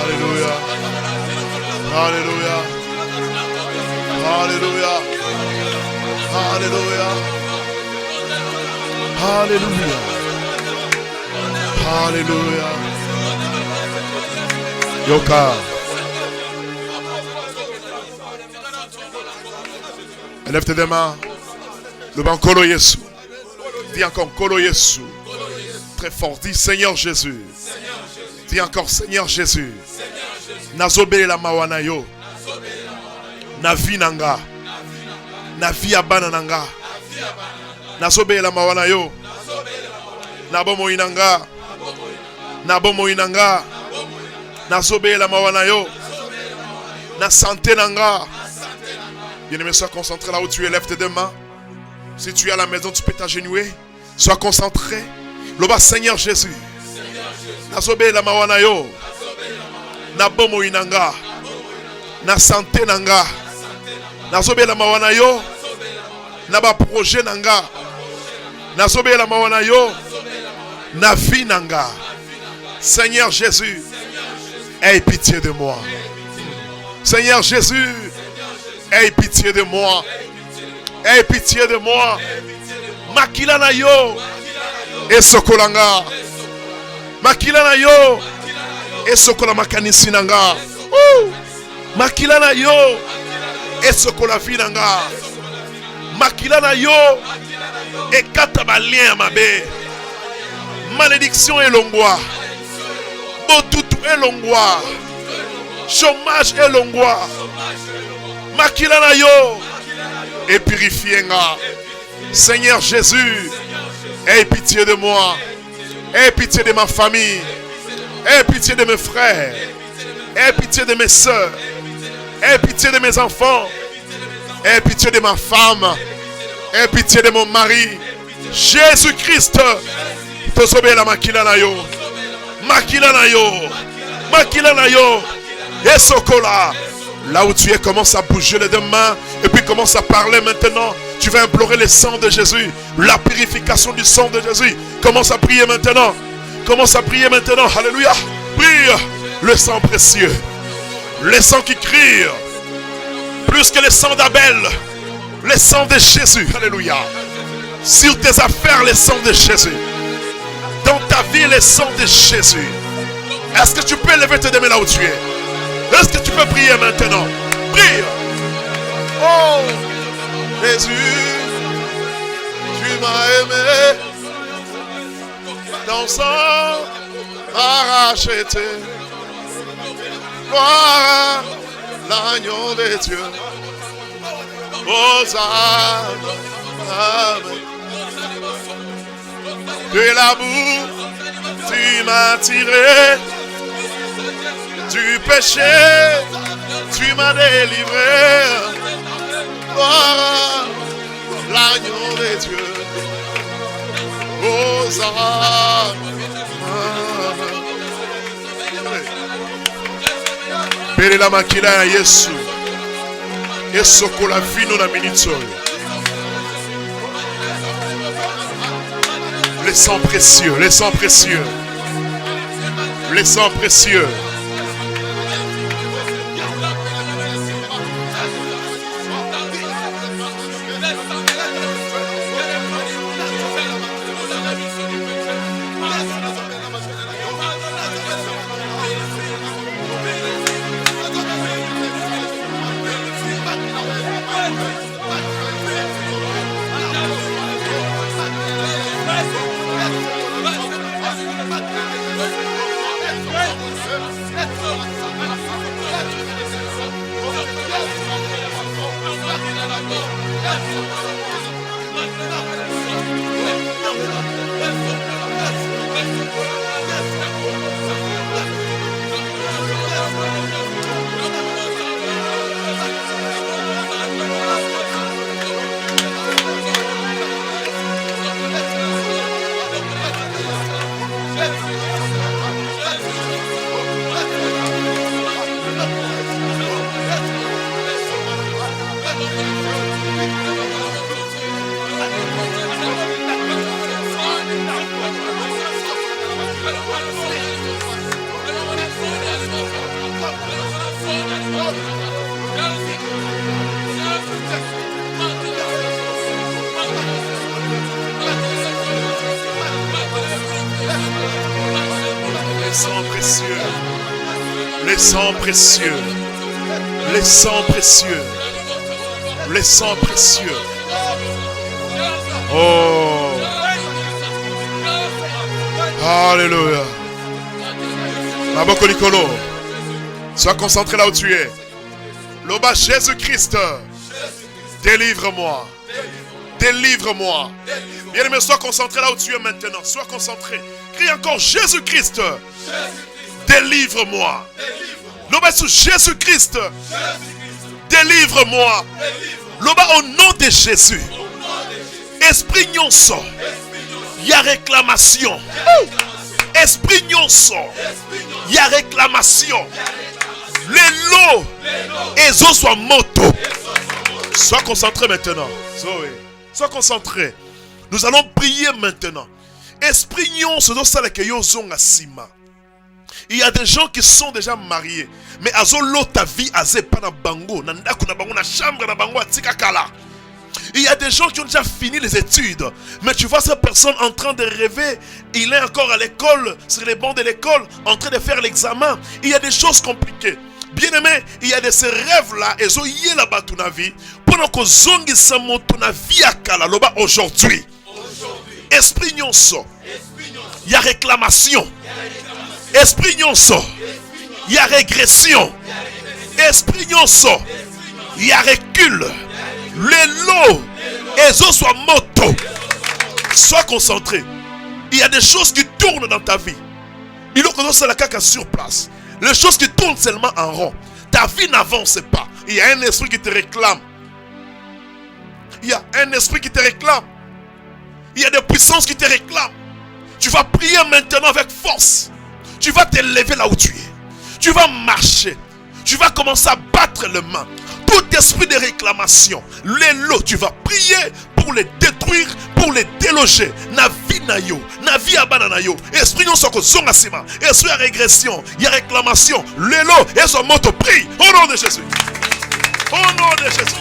Alléluia. Alléluia. Alléluia. Alléluia. Alléluia. Alléluia. Yoka. Lève tes deux mains. Le banc Kolo Yesu. Dis encore Kolo Yesu. Très fort. Dis Seigneur Jésus. Dis encore Seigneur Jésus. Nazobele la mawana yo. Na vi nanga. Na vi abana nanga. Nazobele la mawana yo. Na bomo inanga. Na bomo inanga. Nazobele la mawana yo. Na santé nanga. Bien-aimé, sois concentré là où tu es. Lève tes deux mains. Si tu es à la maison, tu peux t'agenouiller. Sois concentré. Loba Seigneur Jésus. Nazobele la mawana yo. Na bomo inanga. Na santé nanga. Nazobele la mawana yo. Na ba projet nanga. Nazobele la mawana yo. Na vie nanga. Seigneur Jésus, aie pitié de moi. Seigneur Jésus, aie pitié de moi. Aie pitié de moi. Makila na yo. Esokolanga. Makila na yo. Esokola makanisi nanga. Makila na yo. Esokola vi nanga. Makila na yo. Ekata balien mabe. Malédiction elongwa. Botutu elongwa. Chômage elongwa. Makila na yo. Et purifienga. Seigneur Jésus, aie pitié de moi. Aie pitié de ma famille. Aie pitié de mes frères. Aie pitié de mes soeurs. Aie pitié de mes enfants. Aie pitié de ma femme. Aie pitié de mon mari. Jésus-Christ. Tozobe la makila na yo. Makila na yo. Makila na yo. Et sokola. Là où tu es, commence à bouger les deux mains. Et puis commence à parler maintenant. Tu vas implorer le sang de Jésus. La purification du sang de Jésus. Commence à prier maintenant. Commence à prier maintenant. Alléluia. Prie le sang précieux. Le sang qui crie. Plus que le sang d'Abel. Le sang de Jésus. Alléluia. Sur tes affaires, le sang de Jésus. Dans ta vie, le sang de Jésus. Est-ce que tu peux lever tes deux mains là où tu es? Est-ce que tu peux prier maintenant? Prie. Oh Jésus, tu m'as aimé. Ton sang m'a racheté. Gloire à l'agneau de Dieu. Hosanna. Amen. De la boue, tu m'as tiré. Du péché, tu m'as délivré. Gloire à l'agneau de Dieu. Hosanna. Bele la makila ya Yesu. Esoko la vino na minitso. Le sang précieux, le sang précieux. Le sang précieux. Les sangs précieux. Les sangs précieux. Les sangs précieux. Oh. Alléluia. Maboko Nicolo. Sois concentré là où tu es. Loba Jésus-Christ. Délivre-moi. Délivre-moi. Bien-aimé, sois concentré là où tu es maintenant. Sois concentré. Crie encore Jésus-Christ. Délivre-moi. Loba sous Jésus-Christ. Délivre-moi. Loba au nom de Jésus. Esprit nyonso. Il y a réclamation. Esprit nyonso. Il y a réclamation. Les lots. Et zo soient moto. Sois concentré maintenant. Zoé. Sois concentré. Nous allons prier maintenant. Esprit nyonso do sala ke yo zonga sima. Il y a des gens qui sont déjà mariés. Mais azolo ta vie azé pana bango. Nandaku na bango na chambre na bango atika kala. Il y a des gens qui ont déjà fini les études. Mais tu vois cette personne en train de rêver. Il est encore à l'école, sur les bancs de l'école, en train de faire l'examen. Il y a des choses compliquées. Bien aimé, il y a de ces rêves-là. Et zo yé là-bas ton avis. Pendant que zongi samo ton avis à kala loba aujourd'hui. Esprit nyonso. Il y a réclamation. Esprit nyonso. Il y a régression. Esprit nyonso. Il y a recul. Les lots. Et zo soient moto. Sois concentré. Il y a des choses qui tournent dans ta vie. Il faut que la caca sur place. Les choses qui tournent seulement en rond. Ta vie n'avance pas. Il y a un esprit qui te réclame. Il y a un esprit qui te réclame. Il y a des puissances qui te réclament. Tu vas prier maintenant avec force. Tu vas te lever là où tu es. Tu vas marcher. Tu vas commencer à battre les mains. Tout esprit de réclamation, les lots, tu vas prier pour les détruire, pour les déloger. Na vie na yo, na vie abana na yo. Esprit non soko zonga sima. Esprit à régression, il y a réclamation. Les lots, et son moto prie. Au nom de Jésus. Au nom de Jésus.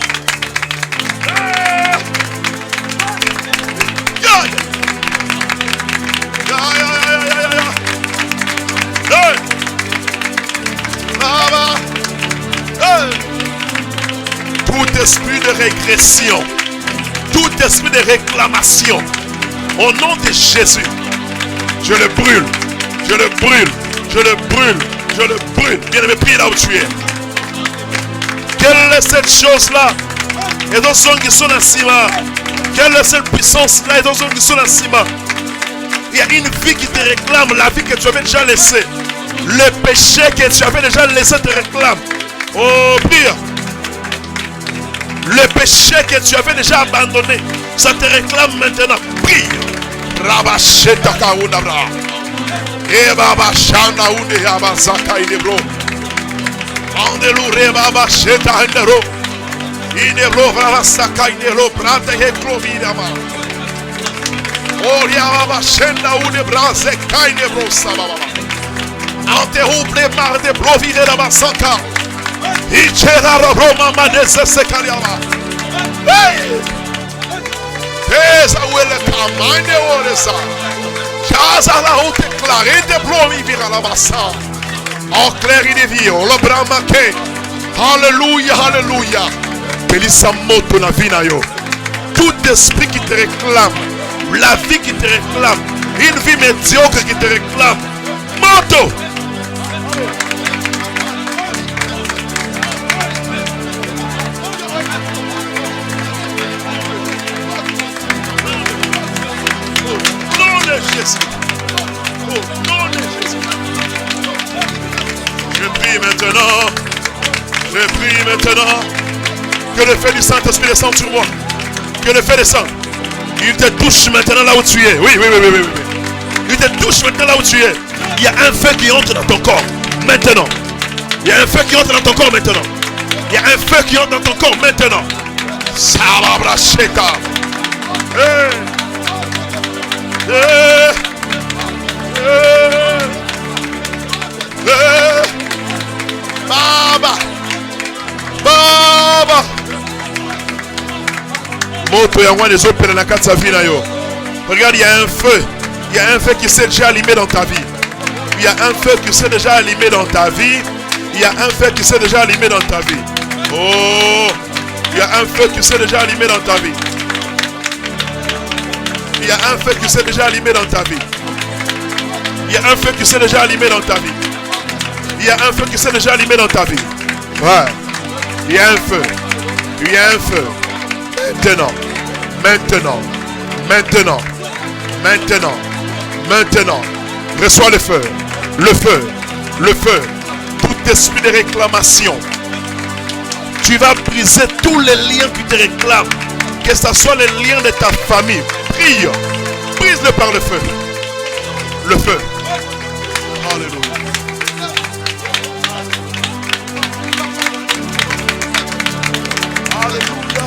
Tout esprit de régression, tout esprit de réclamation, au nom de Jésus, je le brûle, je le brûle, je le brûle, je le brûle. Bien aimé, prie là où tu es. Quelle est cette chose-là? Et dans son qui sont en cima. Quelle est cette puissance-là? Et dans son qui sont en cima. Il y a une vie qui te réclame, la vie que tu avais déjà laissée. Le péché que tu avais déjà laissé te réclame. Oh, prie. Le péché que tu avais déjà abandonné, ça te réclame maintenant. Prie. Rabasheta kaunabra. E baba shana une abazaka inebro. Andelu rebaba sheta indero. Inebro rabasaka inebro brande he krovidama. Oria baba shenda une braze kainebro sababa. Ante ouble mar de brovire la basaka. Ichera Roma Manese Sekariama. Hey! Pesa uele kamane oresa. Chaza la haute clarite plomi vira la bassa. En clair il vio, le brama ke. Alléluia, alléluia. Belissa moto na vina yo. Tout esprit qui te réclame, la vie qui te réclame, une vie médiocre qui te réclame. Moto. Jésus. Au nom de Jésus. Je prie maintenant que le feu du Saint-Esprit descende sur moi. Que le feu descende. Il te touche maintenant là où tu es. Oui. Il te touche maintenant là où tu es. Il y a un feu qui entre dans ton corps maintenant. Il y a un feu qui entre dans ton corps maintenant. Il y a un feu qui entre dans ton corps maintenant. Salabracheta. Baba moto ya mwana ezopela na kati ya vie na yo. Regarde, il y a un feu. Il y a un feu qui s'est déjà allumé dans ta vie. Il y a un feu qui s'est déjà allumé dans ta vie. Il y a un feu qui s'est déjà allumé dans ta vie. Oh, il y a un feu qui s'est déjà allumé dans ta vie. Il y a un feu qui s'est déjà allumé dans ta vie. Il y a un feu qui s'est déjà allumé dans ta vie. Il y a un feu qui s'est déjà allumé dans ta vie. Ouais. Il y a un feu. Il y a un feu. Maintenant. Maintenant. Maintenant. Maintenant. Maintenant. Reçois le feu. Le feu. Le feu. Tout esprit de réclamation. Tu vas briser tous les liens qui te réclament. Que ce soit les liens de ta famille. Prie. Brise-le par le feu. Le feu. Alléluia. Alléluia.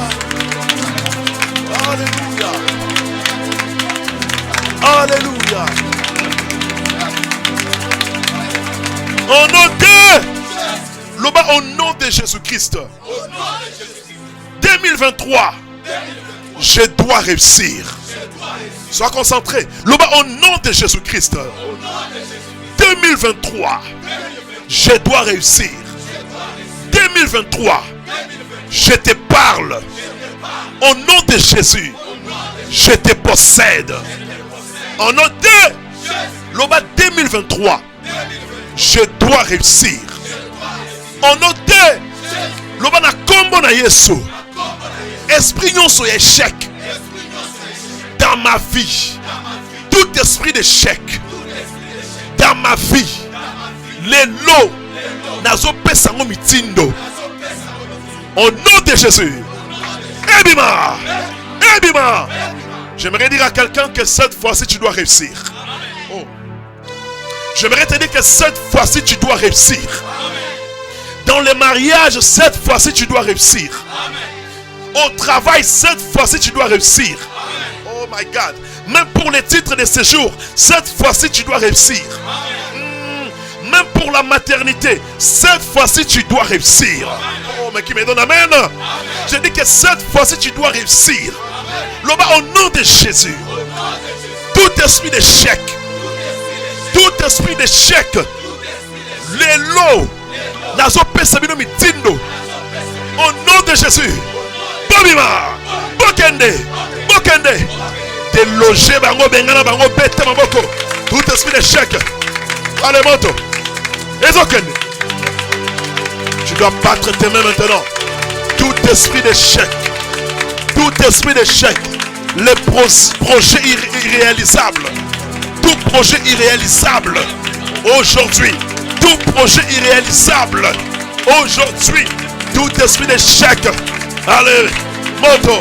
Alléluia. Alléluia. Au nom de... Loba, au nom de Jésus-Christ. 2023. Je dois réussir. Sois concentré. Loba, au nom de Jésus-Christ. 2023. Je dois réussir. 2023. Je te parle. Au nom de Jésus. Je te possède. Au nom de Loba 2023. Je dois réussir. Au nom de Loba na kombo na Yesu. Esprit non sur échec. Dans ma vie. Tout esprit d'échec. Dans ma vie. Les lots. Nazo pesango mitindo. Au nom de Jésus. Ebima. Ebima. J'aimerais dire à quelqu'un que cette fois-ci tu dois réussir. Oh. J'aimerais te dire que cette fois-ci tu dois réussir. Dans le mariage, cette fois-ci tu dois réussir. Au travail, cette fois-ci tu dois réussir. Oh my God. Même pour les titres de séjour, cette fois-ci tu dois réussir. Même pour la maternité, cette fois-ci tu dois réussir. Oh, mais qui me donne amen. Je dis que cette fois-ci tu dois réussir. Loba, au nom de Jésus. Tout esprit d'échec. Tout esprit d'échec. Les lots. Nazo pesabino mitindo. Au nom de Jésus. Bobima. Bokende. Bokende. Déloger bango bengana bango bete maboko. Tout esprit d'échec. Allez, moto. Tu dois battre tes mains maintenant. Tout esprit d'échec. Tout esprit d'échec. Les projets irréalisables. Tout projet irréalisable. Aujourd'hui. Tout projet irréalisable. Aujourd'hui. Tout esprit d'échec. Allez, moto.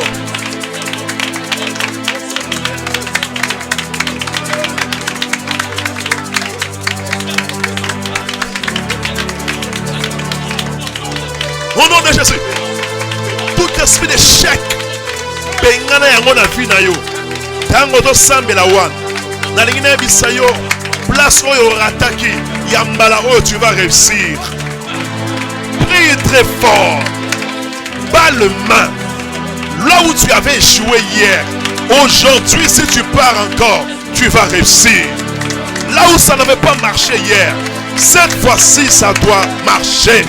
Au nom de Jésus. Tout esprit d'échec. Bengana yango na vie na yo. Tango to sambela wan. Na lingina bisayo. Place oyo rataki. Yambala oyo tu vas réussir. Prie très fort. Bas le main. Là où tu avais échoué hier. Aujourd'hui, si tu pars encore, tu vas réussir. Là où ça n'avait pas marché hier. Cette fois-ci, ça doit marcher.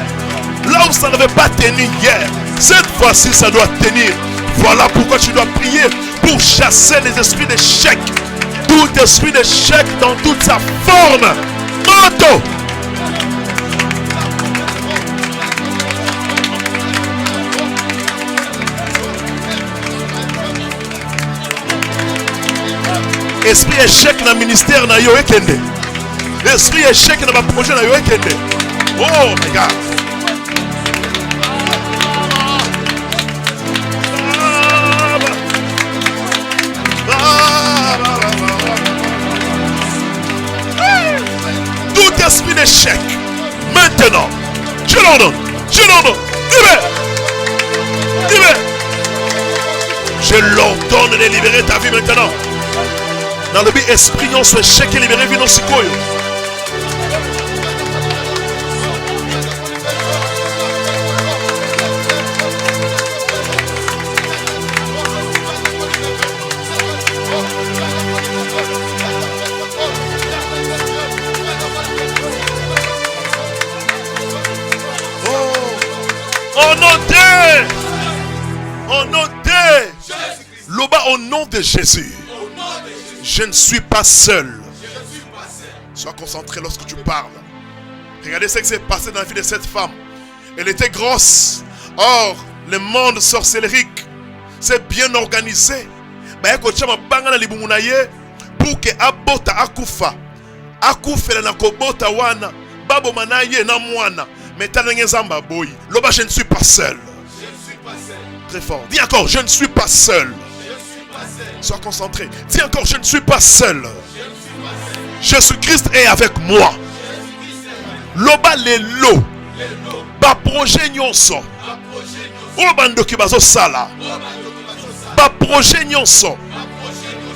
Là où ça n'avait pas tenu hier, cette fois-ci ça doit tenir. Voilà pourquoi tu dois prier pour chasser les esprits d'échec. Tout esprit d'échec dans toute sa forme. Moto. Esprit échec dans le ministère na yo ekende. Esprit échec dans ma projet na yo ekende. Oh my God. Tout esprit d'échec, maintenant, je l'ordonne, je l'ordonne de libérer ta vie maintenant. Dans le but esprit, non, ce échec est libéré, vie non, sikoyo. Loba au nom de Jésus. Je ne suis pas seul. Sois concentré lorsque tu parles. Regardez ce qui s'est passé dans la vie de cette femme. Elle était grosse. Or, le monde sorcellerique, c'est bien organisé. Pour que abota akufa. Akufela na kobota wana. Babo manaye na mwana. Mais tanengezamba boy. Loba, je ne suis pas seul. Très fort. Dis encore, je ne suis pas seul. Sois concentré. Dis encore, je ne suis pas seul. Jésus-Christ est avec moi. Loba lelo. Ba projet nyonso. O bandoki bazo sala. Ba projet nyonso.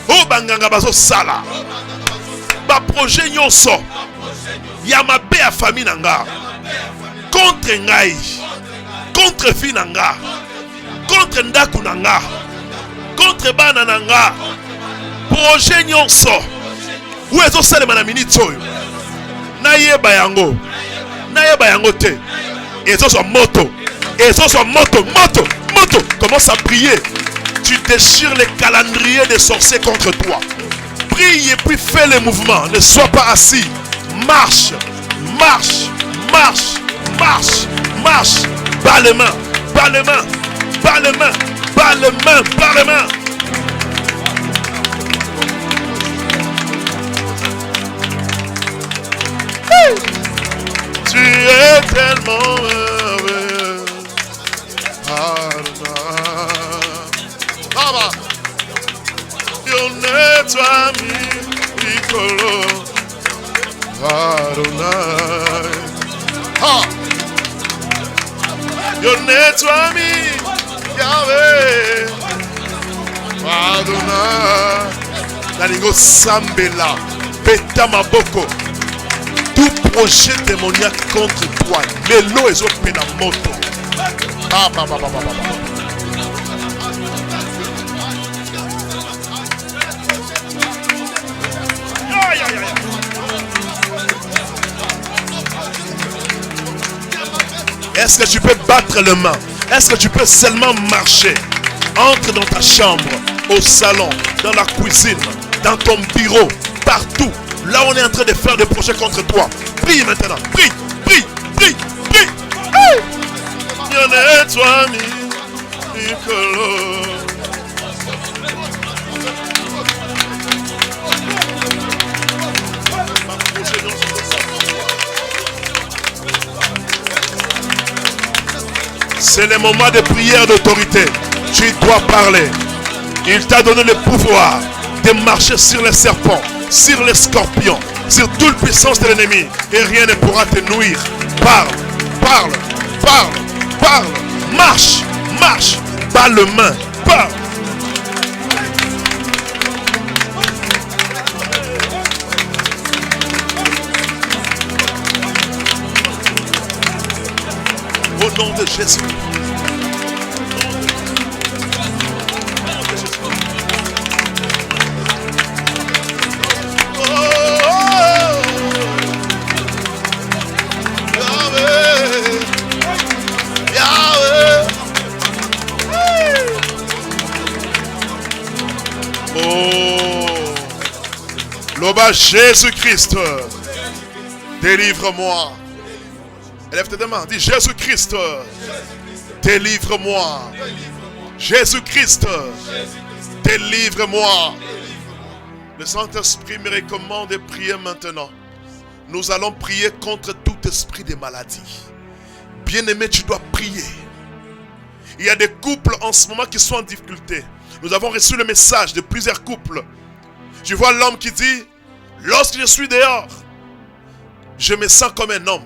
O banganga bazo sala. Ba projet nyonso. Ya mabe ya famille nanga. Contre ngai. Contre fi nanga. Contre ndaku nanga. Contre bana nanga. Projet nyonso. Où est-ce que c'est le minute oyo? Nayeba yango. Nayeba yango te. Et ça soit moto. Et ça soit moto. Moto. Moto. Commence à prier. Tu déchires les calendriers des sorciers contre toi. Prie et puis fais les mouvements. Ne sois pas assis. Marche. Marche. Marche. Marche. Marche. Bas les mains. Bas les mains. Bas les mains. Bas les mains. Bas les mains. Tu es tellement heureux. Baba, yone toi mi piccolo. Adonai. Ha. Yone toi mi Yahweh. Adonai. Nalingo sambela. Beta maboko. Tout projet démoniaque contre toi, les lots et autres pénamoto. Est-ce que tu peux battre les mains? Est-ce que tu peux seulement marcher? Entre dans ta chambre, au salon, dans la cuisine, dans ton bureau, partout. Là, on est en train de faire des projets contre toi. Prie maintenant. Prie, prie, prie, prie. Hey! Y'en a toi, Nicolo. C'est le moment de prière d'autorité. Tu dois parler. Il t'a donné le pouvoir de marcher sur les serpents, sur les scorpions, sur toute puissance de l'ennemi, et rien ne pourra te nuire. Parle, parle, parle, parle, marche, marche, bas le main, parle. Au nom de Jésus. Loba Jésus-Christ, délivre-moi. Élève tes mains, dis Jésus-Christ, délivre-moi. Jésus-Christ, délivre-moi. Le Saint-Esprit me recommande de prier maintenant. Nous allons prier contre tout esprit de maladie. Bien-aimé, tu dois prier. Il y a des couples en ce moment qui sont en difficulté. Nous avons reçu le message de plusieurs couples. Tu vois l'homme qui dit, lorsque je suis dehors, je me sens comme un homme.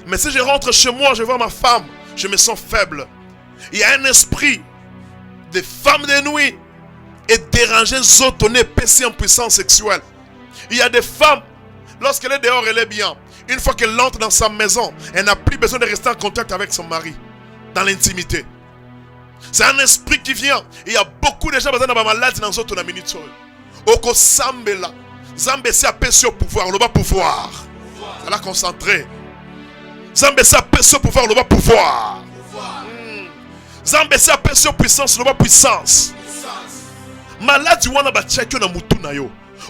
Mais si je rentre chez moi, je vois ma femme, je me sens faible. Il y a un esprit de femme de nuit et déranger, zotonner, péché en puissance sexuelle. Il y a des femmes, lorsqu'elle est dehors, elle est bien. Une fois qu'elle entre dans sa maison, elle n'a plus besoin de rester en contact avec son mari, dans l'intimité. C'est un esprit qui vient. Il y a beaucoup de gens qui ont des maladies dans d'autres minutes. Oko Sambela. Zambé c'est appelé sur pouvoir, le bas pouvoir. Ça l'a concentré. Zambé c'est appelé sur pouvoir, le bas pouvoir. Zambé c'est appelé sur puissance, le bas puissance. Maladie wana ba tchakio na mutu na yo.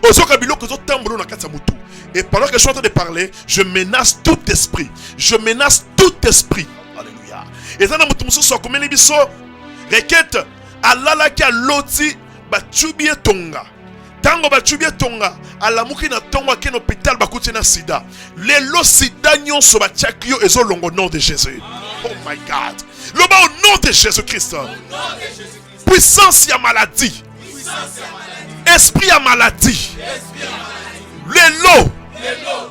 Ozoka biloko zo tambolo na kati mutu. Et pendant que je suis en train de parler, je menace tout esprit. Je menace tout esprit. Alléluia. Et ça na mutu muso so komeli biso requête alala ki aloti ba tubie tonga. Tango ba tubie tonga alamuki na tonga ke na hôpital ba kuti na sida. Lelo sida nyonso ba tchakio ezo longo nom de Jésus. Oh my God. Le bas au nom de Jésus-Christ. Puissance ya maladie. Esprit à maladie. L'élo.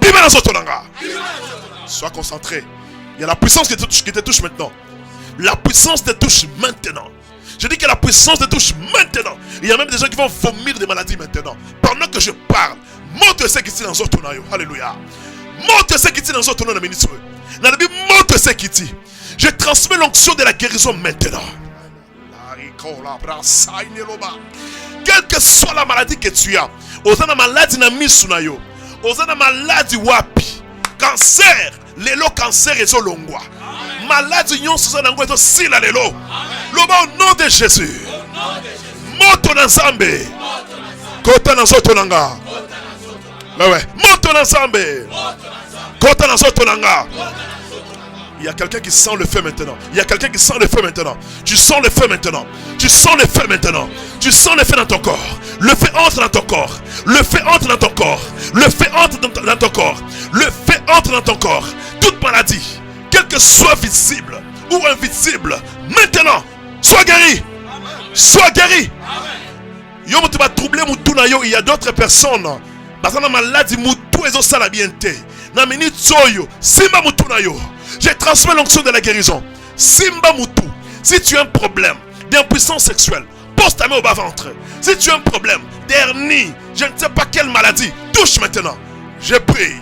Bima dans son langa. Sois concentré. Il y a la puissance qui te touche maintenant. La puissance te touche maintenant. Je dis que la puissance te touche maintenant. Il y a même des gens qui vont vomir des maladies maintenant. Pendant que je parle, monte ce qui dit dans son tonneau. Alléluia. Monte ce qui dit dans son tonneau. Monte ce qui dit. Je transmets l'onction de la guérison maintenant. Quelle que soit la maladie que tu as, osana maladie na misunayo, osana maladie wapi, cancer, lelo cancer ezo longwa, maladie nyon sozana ngwe ezo sila lelo, loba au nom de Jésus, moto na nzambe, kota na soto nanga, moto na nzambe, kota na soto nanga. Il y a quelqu'un qui sent le feu maintenant. Il y a quelqu'un qui sent le feu maintenant. Tu sens le feu maintenant. Tu sens le feu maintenant. Tu sens le feu dans ton corps. Le feu entre dans ton corps. Le feu entre dans ton corps. Le feu entre dans ton corps. Le feu entre dans ton corps. Toute maladie, quelle que soit visible ou invisible, maintenant, sois guéri. Sois guéri. Yo tu vas troubler mutunayo. Il y a d'autres personnes. Parce que la maladie mutu ezo salabiente. Na minute soyo. Simba mutunayo. Je transmets l'onction de la guérison. Simba Moutou, si tu as un problème d'impuissance sexuelle, pose ta main au bas-ventre. Si tu as un problème d'hernie, je ne sais pas quelle maladie, touche maintenant. Je prie.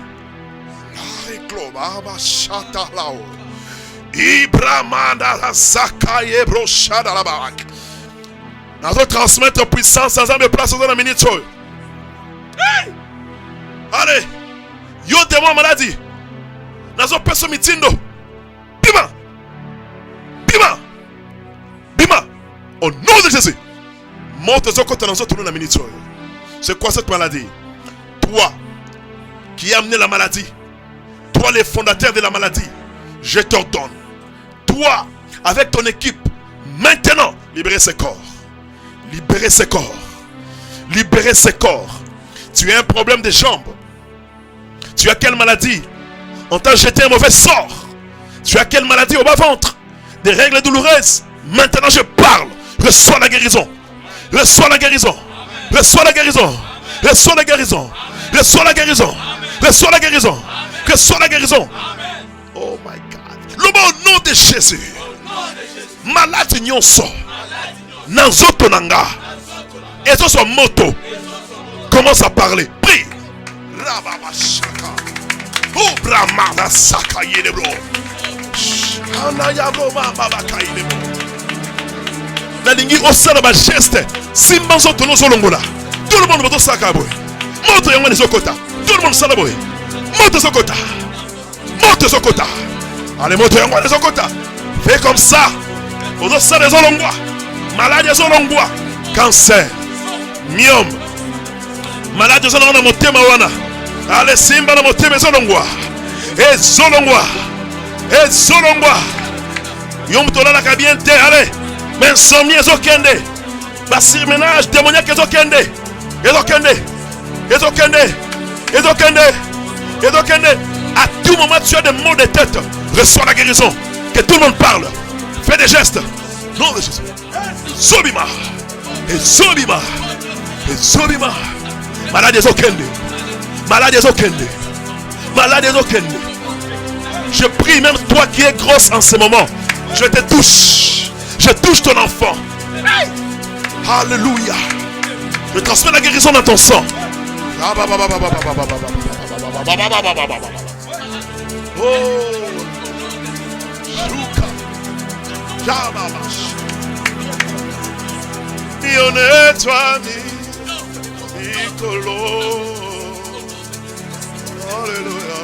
Nous transmettre puissance sans âme de place dans la minute. Allez, yo démon maladie. Nazo peso mitindo. Bima. Bima. Bima. Au nom de Jésus. Monte zoko tananzo tourne la minute. C'est quoi cette maladie? Toi qui as amené la maladie. Toi les fondateurs de la maladie. Je t'ordonne. Toi avec ton équipe. Maintenant libérez ce corps. Libérez ce corps. Libérez ce corps. Tu as un problème de jambes. Tu as quelle maladie? On t'a jeté un mauvais sort. Tu as quelle maladie au bas-ventre? Des règles douloureuses. Maintenant je parle. Reçois la guérison. Reçois la guérison. Reçois la guérison. Reçois la guérison. Reçois la guérison. Reçois la guérison. Reçois la guérison. Oh my God. Le au nom de Jésus. Malade nyonso. Nanzoto nanga. Et ça soit moto. Commence à parler. Prie. Rababashaka. Oh Brahmana Saka Yelebro. Anayabro Mama Kailebo. Nalingi osala ba geste. Simba zoto no solongola. Tout le monde va saka boy. Moto yango les okota. Tout le monde sala boy. Moto sokota. Moto sokota. Allez moto yango les okota. Fais comme ça. Ozo sala zolongwa. Maladie zolongwa. Cancer. Myome. Maladie zolongwa na motema wana. Allez, Simba na motema ezolongwa. Ezolongwa. Ezolongwa. Yom tolala kabiente. Allez. Mensomnie ezokende. Basirmenage démoniaque ezokende. Ezokende. Ezokende. Ezokende. Ezokende. À tout moment tu as des maux de tête. Reçois la guérison. Que tout le monde parle. Fais des gestes. Non de Jésus. Zobima. Ezobima. Ezobima. Malade ezokende. Malade ezokende. Malade ezokende. Je prie même toi qui es grosse en ce moment. Je te touche. Je touche ton enfant. Alléluia. Je transmets la guérison dans ton sang. Oh. Toi, Alléluia.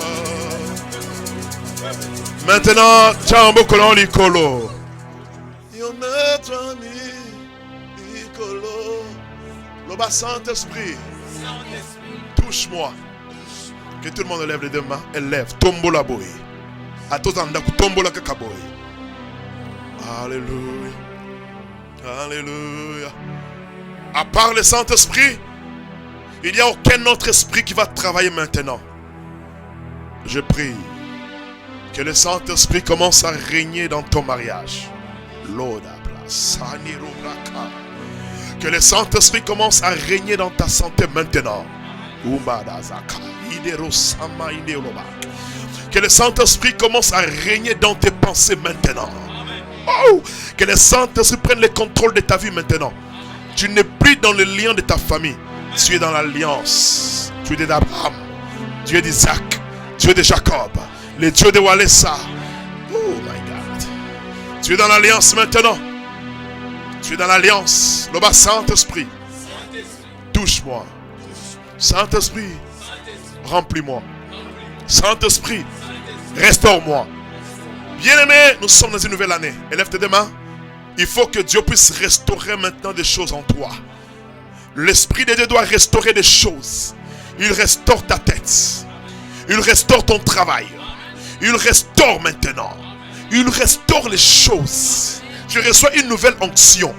Maintenant, Tchambo Colon Licolo. Le bas Saint-Esprit, touche-moi. Que tout le monde lève les deux mains. Élève. Tombo la boy. À tous en tombo la kakaboy. Alléluia. Alléluia. À part le Saint-Esprit, il n'y a aucun autre esprit qui va travailler maintenant. Je prie que le Saint-Esprit commence à régner dans ton mariage. Que le Saint-Esprit commence à régner dans ta santé maintenant. Que le Saint-Esprit commence à régner dans tes pensées maintenant. Oh, que le Saint-Esprit prenne le contrôle de ta vie maintenant. Tu n'es plus dans le lien de ta famille. Tu es dans l'alliance. Tu es d'Abraham. Tu es d'Isaac. Tu es de Jacob. Le Dieu de Walesa. Oh my God. Tu es dans l'alliance maintenant. Tu es dans l'alliance. Le bas Saint-Esprit. Touche-moi. Saint-Esprit. Remplis-moi. Saint-Esprit. Restaure-moi. Bien-aimé, nous sommes dans une nouvelle année. Élève tes deux mains. Il faut que Dieu puisse restaurer maintenant des choses en toi. L'Esprit de Dieu doit restaurer des choses. Il restaure ta tête. Il restaure ton travail. Il restaure maintenant. Il restaure les choses. Tu reçois une nouvelle onction.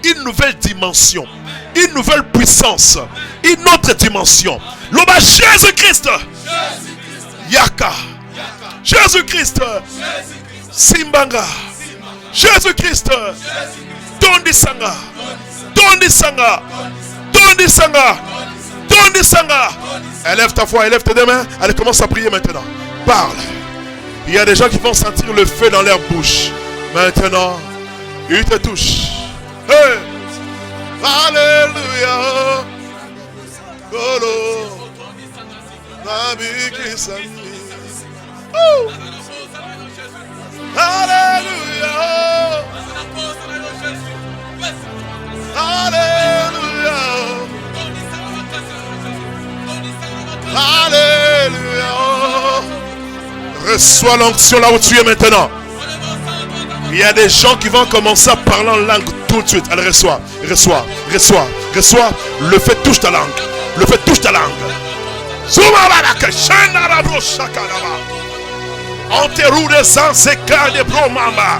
Une nouvelle dimension. Une nouvelle puissance. Une autre dimension. L'homme Jésus-Christ. Yaka. Jésus-Christ. Simbanga. Jésus-Christ. Tondi Sanga. Tondi Sanga. Tondi Sanga. Tondi Sanga. Élève ta foi, élève tes deux mains. Allez, commence à prier maintenant. Parle. Il y a des gens qui vont sentir le feu dans leur bouche. Maintenant, il te touche. Hey. Alléluia. Golo. Nabi Kisani. Oh. Alléluia. Alléluia. Alléluia. Reçois l'onction là où tu es maintenant. Il y a des gens qui vont commencer à parler en langue tout de suite. Allez, reçois, reçois, reçois, reçois. Le fait touche ta langue. Le fait touche ta langue. Enterrou des ancêtres de Bromamba.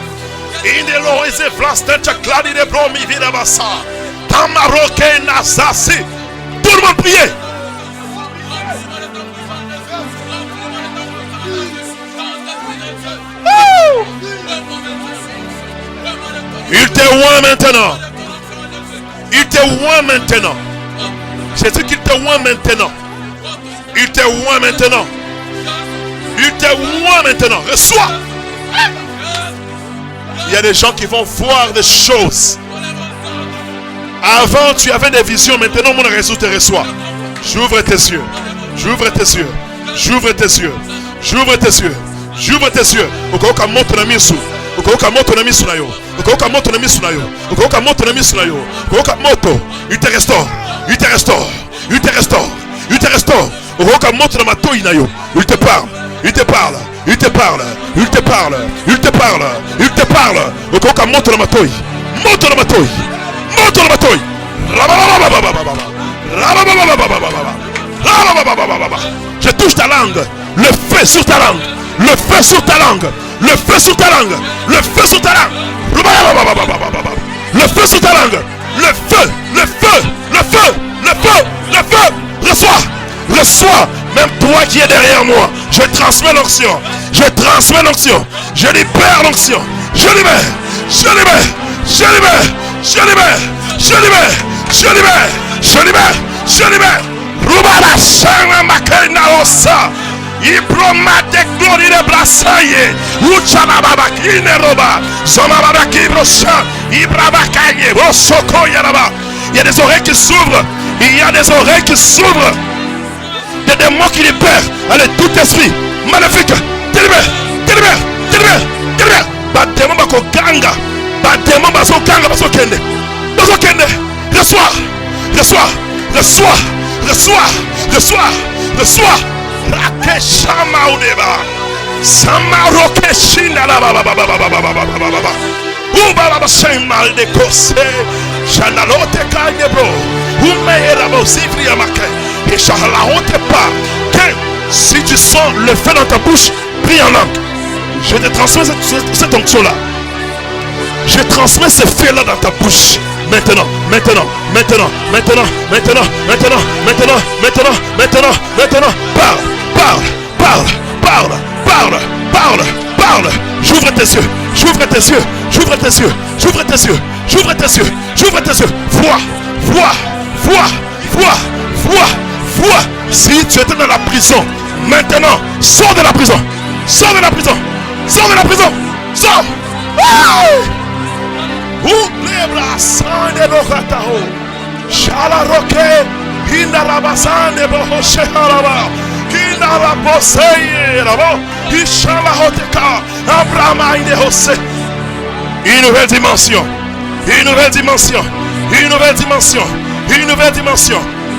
Indeloise Vlasten Chakladi de Bromi Vidabasa. Tamaroke Nazasi. Tout le monde priez. Il te voit maintenant. Il te voit maintenant. C'est ce qu'il te voit maintenant. Il te voit maintenant. Il te voit maintenant. Reçois. Il y a des gens qui vont voir des choses. Avant, tu avais des visions. Maintenant, mon réseau te reçoit. J'ouvre tes yeux. J'ouvre tes yeux. J'ouvre tes yeux. J'ouvre tes yeux. J'ouvre tes yeux. Okoka moto na misu. Okoka moto na misu na yo. Okoka moto na misu na yo. Okoka moto na misu na yo. Okoka moto. Il te restaure. Il te restaure. Il te restaure. Il te restaure. Okoka moto na matoi na yo. Il te parle. Il te parle. Il te parle. Il te parle. Il te parle. Il te parle. Okoka moto na matoi. Moto na matoi. Moto na matoi. Je touche ta langue. Le feu sur ta langue. Le feu sur ta langue. Le feu sur ta langue. Le feu sur ta langue. Le feu sur ta langue. Le feu. Le feu. Le feu. Le feu. Le feu. Reçois. Reçois. Même toi qui es derrière moi. Je transmets l'onction. Je transmets l'onction. Je libère l'onction. Je libère. Je libère. Je libère. Je libère. Je libère. Je libère. Je libère. Je libère. Rubala Shanga Makena Osa. Ibroma de glory de Brasaye. Uchana Babakine Roba. Soma Babakibrosa. Ibrabakaye. Rosoko Yaraba. Il y a des oreilles qui s'ouvrent. Il y a des oreilles qui s'ouvrent. Des démons qui libèrent. Allez, tout esprit maléfique. Te libère. Te libère. Te libère. Te libère. Ba démon bako ganga. Ba démon baso ganga baso kende. Baso kende. Reçois. Reçois. Reçois. Reçois. Reçois. Reçois. Rakeshama Udeba. Samarokeshina la baba baba baba baba baba. Uba baba sema de kose. Chanalote kanye bro. Ume Et la honte pas. Si tu sens le feu dans ta bouche, prie en langue. Je te transmets cette onction-là. Je transmets ce feu-là dans ta bouche. Maintenant. Parle. J'ouvre tes yeux. Vois. Si tu étais dans la prison, maintenant, sors de la prison. Sors. Une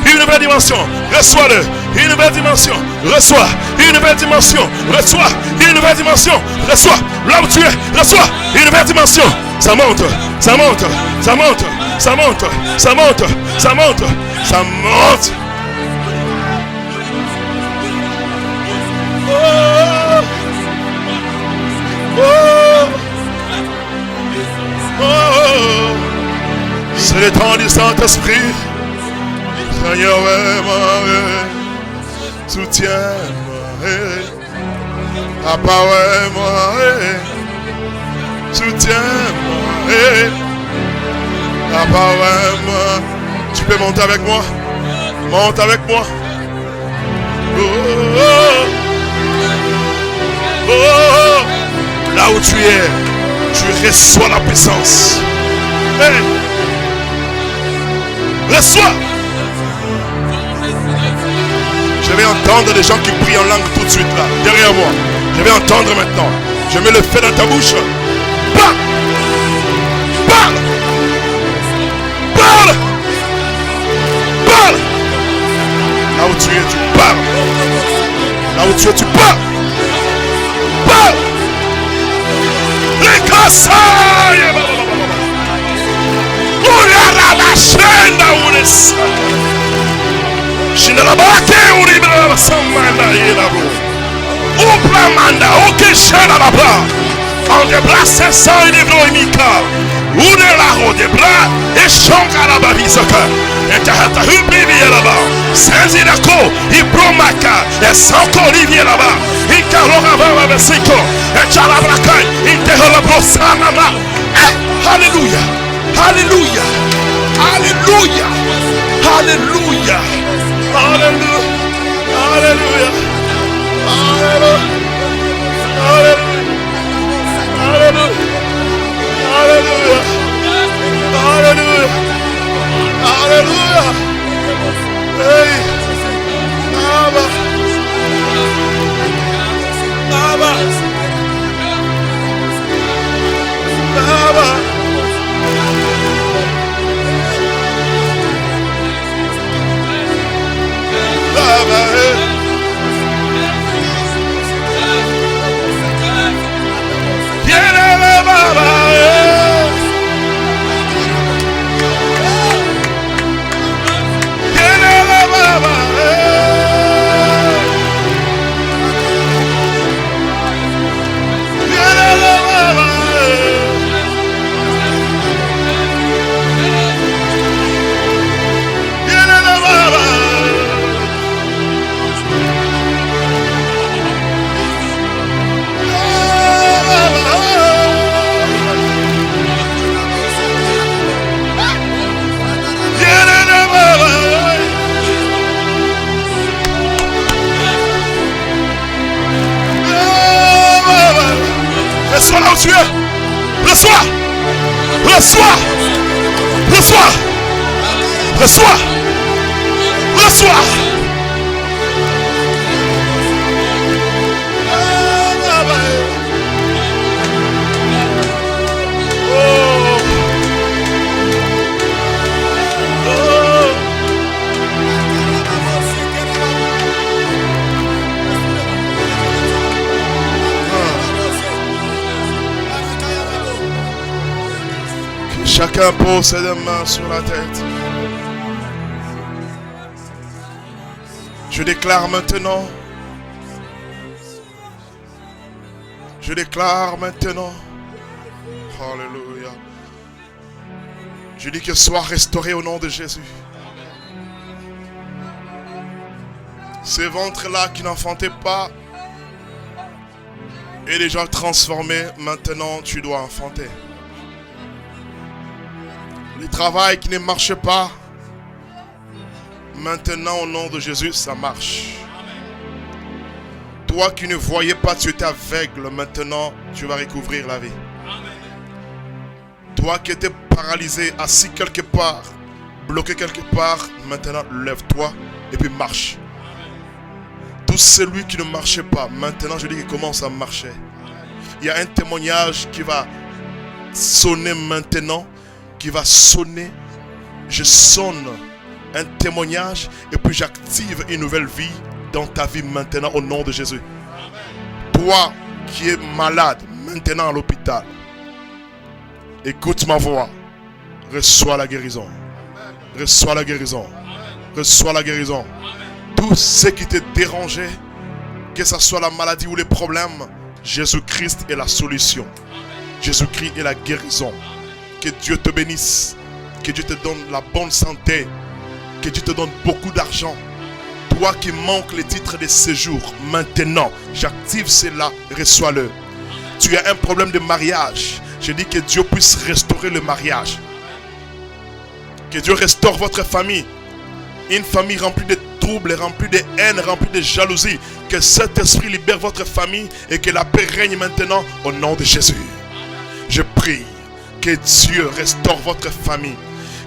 nouvelle dimension. Reçois-le. Une nouvelle dimension. Reçois. Une nouvelle dimension. Reçois. Une nouvelle dimension. Reçois. Là où tu es. Reçois. Une nouvelle dimension. Ça monte. C'est le temps du Saint-Esprit. Seigneur, soutiens-moi, apparaît-moi, soutiens-moi, apparaît-moi. Tu peux monter avec moi? Monte avec moi. Là où tu es, tu reçois la puissance. Hey. Reçois. Je vais entendre des gens qui prient en langue tout de suite là, derrière moi. Je vais entendre maintenant. Je mets le feu dans ta bouche. Parle. Là où tu es, tu parles. Là où tu es, tu parles. Les cassailles. On déplace sans hydroïmica. Ou de la roue de bras et chonka la babisaka. Et tahata hubibi là-bas. Sans idako, ibromaka. Et sans colivier là-bas. Et carora besiko. Et chalabraka. Et tehola brosanama. Alléluia. Alléluia. Alléluia. Alléluia. Alléluia. Alléluia. Alléluia. Alléluia. Alléluia. Alléluia. Alléluia. Hey. Abba. Abba. Abba. Abba. Reçois là où tu es. Reçois. Reçois. Reçois. Reçois. Reçois. Chacun pose ses mains sur la tête. Je déclare maintenant. Je déclare maintenant. Alléluia. Je dis que soit restauré au nom de Jésus. Ces ventres-là qui n'enfantaient pas et déjà transformés, maintenant tu dois enfanter. Le travail qui ne marchait pas, maintenant au nom de Jésus, ça marche. Toi qui ne voyais pas, tu étais aveugle, maintenant tu vas recouvrir la vie. Toi qui étais paralysé, assis quelque part, bloqué quelque part, maintenant lève-toi et puis marche. Tout celui qui ne marchait pas, maintenant je dis qu'il commence à marcher. Il y a un témoignage qui va sonner maintenant, qui va sonner. Je sonne un témoignage et puis j'active une nouvelle vie dans ta vie maintenant au nom de Jésus. Toi qui es malade maintenant à l'hôpital, écoute ma voix, reçois la guérison. Reçois la guérison. Reçois la guérison. Tout ce qui te dérangeait, que ce soit la maladie ou les problèmes, Jésus-Christ est la solution. Jésus-Christ est la guérison. Que Dieu te bénisse. Que Dieu te donne la bonne santé. Que Dieu te donne beaucoup d'argent. Toi qui manques les titres de séjour, maintenant, j'active cela, reçois-le. Tu as un problème de mariage. Je dis que Dieu puisse restaurer le mariage. Que Dieu restaure votre famille. Une famille remplie de troubles, remplie de haine, remplie de jalousie. Que cet esprit libère votre famille et que la paix règne maintenant au nom de Jésus. Je prie que Dieu restaure votre famille.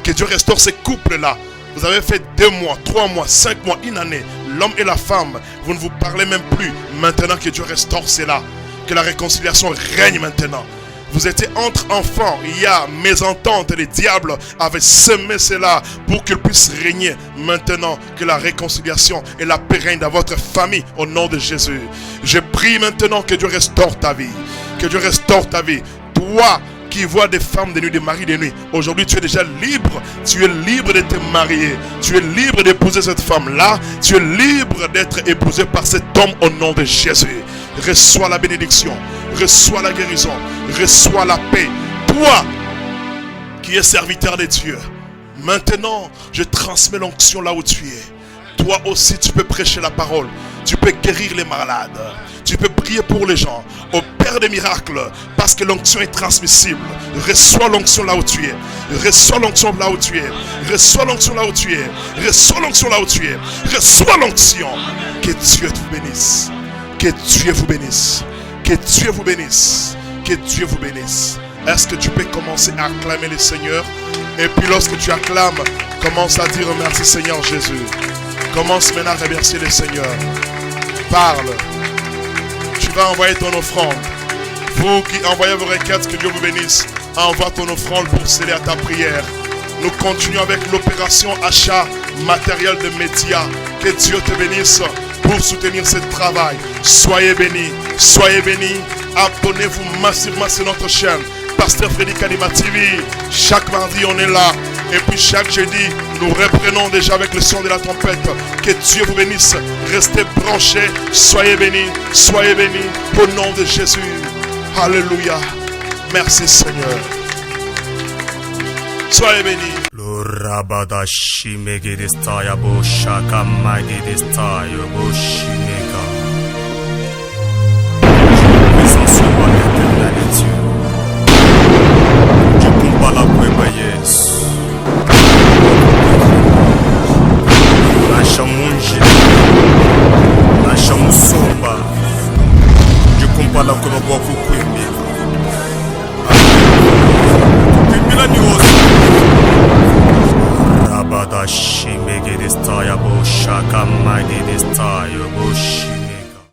Que Dieu restaure ces couples-là. Vous avez fait 2 mois, 3 mois, 5 mois, une année. L'homme et la femme, vous ne vous parlez même plus. Maintenant que Dieu restaure cela. Que la réconciliation règne maintenant. Vous étiez entre enfants, il y a mésentente, les diables avaient semé cela pour qu'ils puissent régner. Maintenant que la réconciliation et la paix règnent dans votre famille au nom de Jésus. Je prie maintenant que Dieu restaure ta vie. Que Dieu restaure ta vie. Toi qui vois des femmes de nuit, des maris de nuit, aujourd'hui tu es déjà libre. Tu es libre de te marier. Tu es libre d'épouser cette femme-là. Tu es libre d'être épousé par cet homme au nom de Jésus. Reçois la bénédiction. Reçois la guérison. Reçois la paix. Toi qui es serviteur de Dieu, maintenant je transmets l'onction là où tu es. Toi aussi tu peux prêcher la parole. Tu peux guérir les malades. Tu peux prier pour les gens. Au Père des miracles. Parce que l'onction est transmissible. Reçois l'onction là où tu es. Reçois l'onction là où tu es. Reçois l'onction là où tu es. Reçois l'onction là où tu es. Reçois l'onction. Que Dieu te bénisse. Que Dieu vous bénisse. Que Dieu vous bénisse. Que Dieu vous bénisse. Est-ce que tu peux commencer à acclamer le Seigneur? Et puis lorsque tu acclames, commence à dire merci Seigneur Jésus. Commence maintenant à remercier le Seigneur. Parle. Tu vas envoyer ton offrande. Vous qui envoyez vos requêtes, que Dieu vous bénisse. Envoie ton offrande pour sceller à ta prière. Nous continuons avec l'opération achat matériel de médias. Que Dieu te bénisse pour soutenir ce travail. Soyez bénis. Soyez bénis. Abonnez-vous massivement sur notre chaîne. Pasteur Frédéric Anima TV. Chaque mardi, on est là. Et puis chaque jeudi, nous reprenons déjà avec le son de la trompette. Que Dieu vous bénisse. Restez branchés. Soyez bénis. Soyez bénis. Au nom de Jésus. Alléluia. Merci Seigneur. Soyez bénis. Lorabada shimegedestaya boshaka magedestaya boshimega. Puissance roi l'éternel est Dieu. Je combats la kweba Yesu. Nasha munji. Nasha musomba. Je combats la kweba kukwemi. Kwemila ni osi. Rabada shimegedestaya boshaka magedestaya boshimega.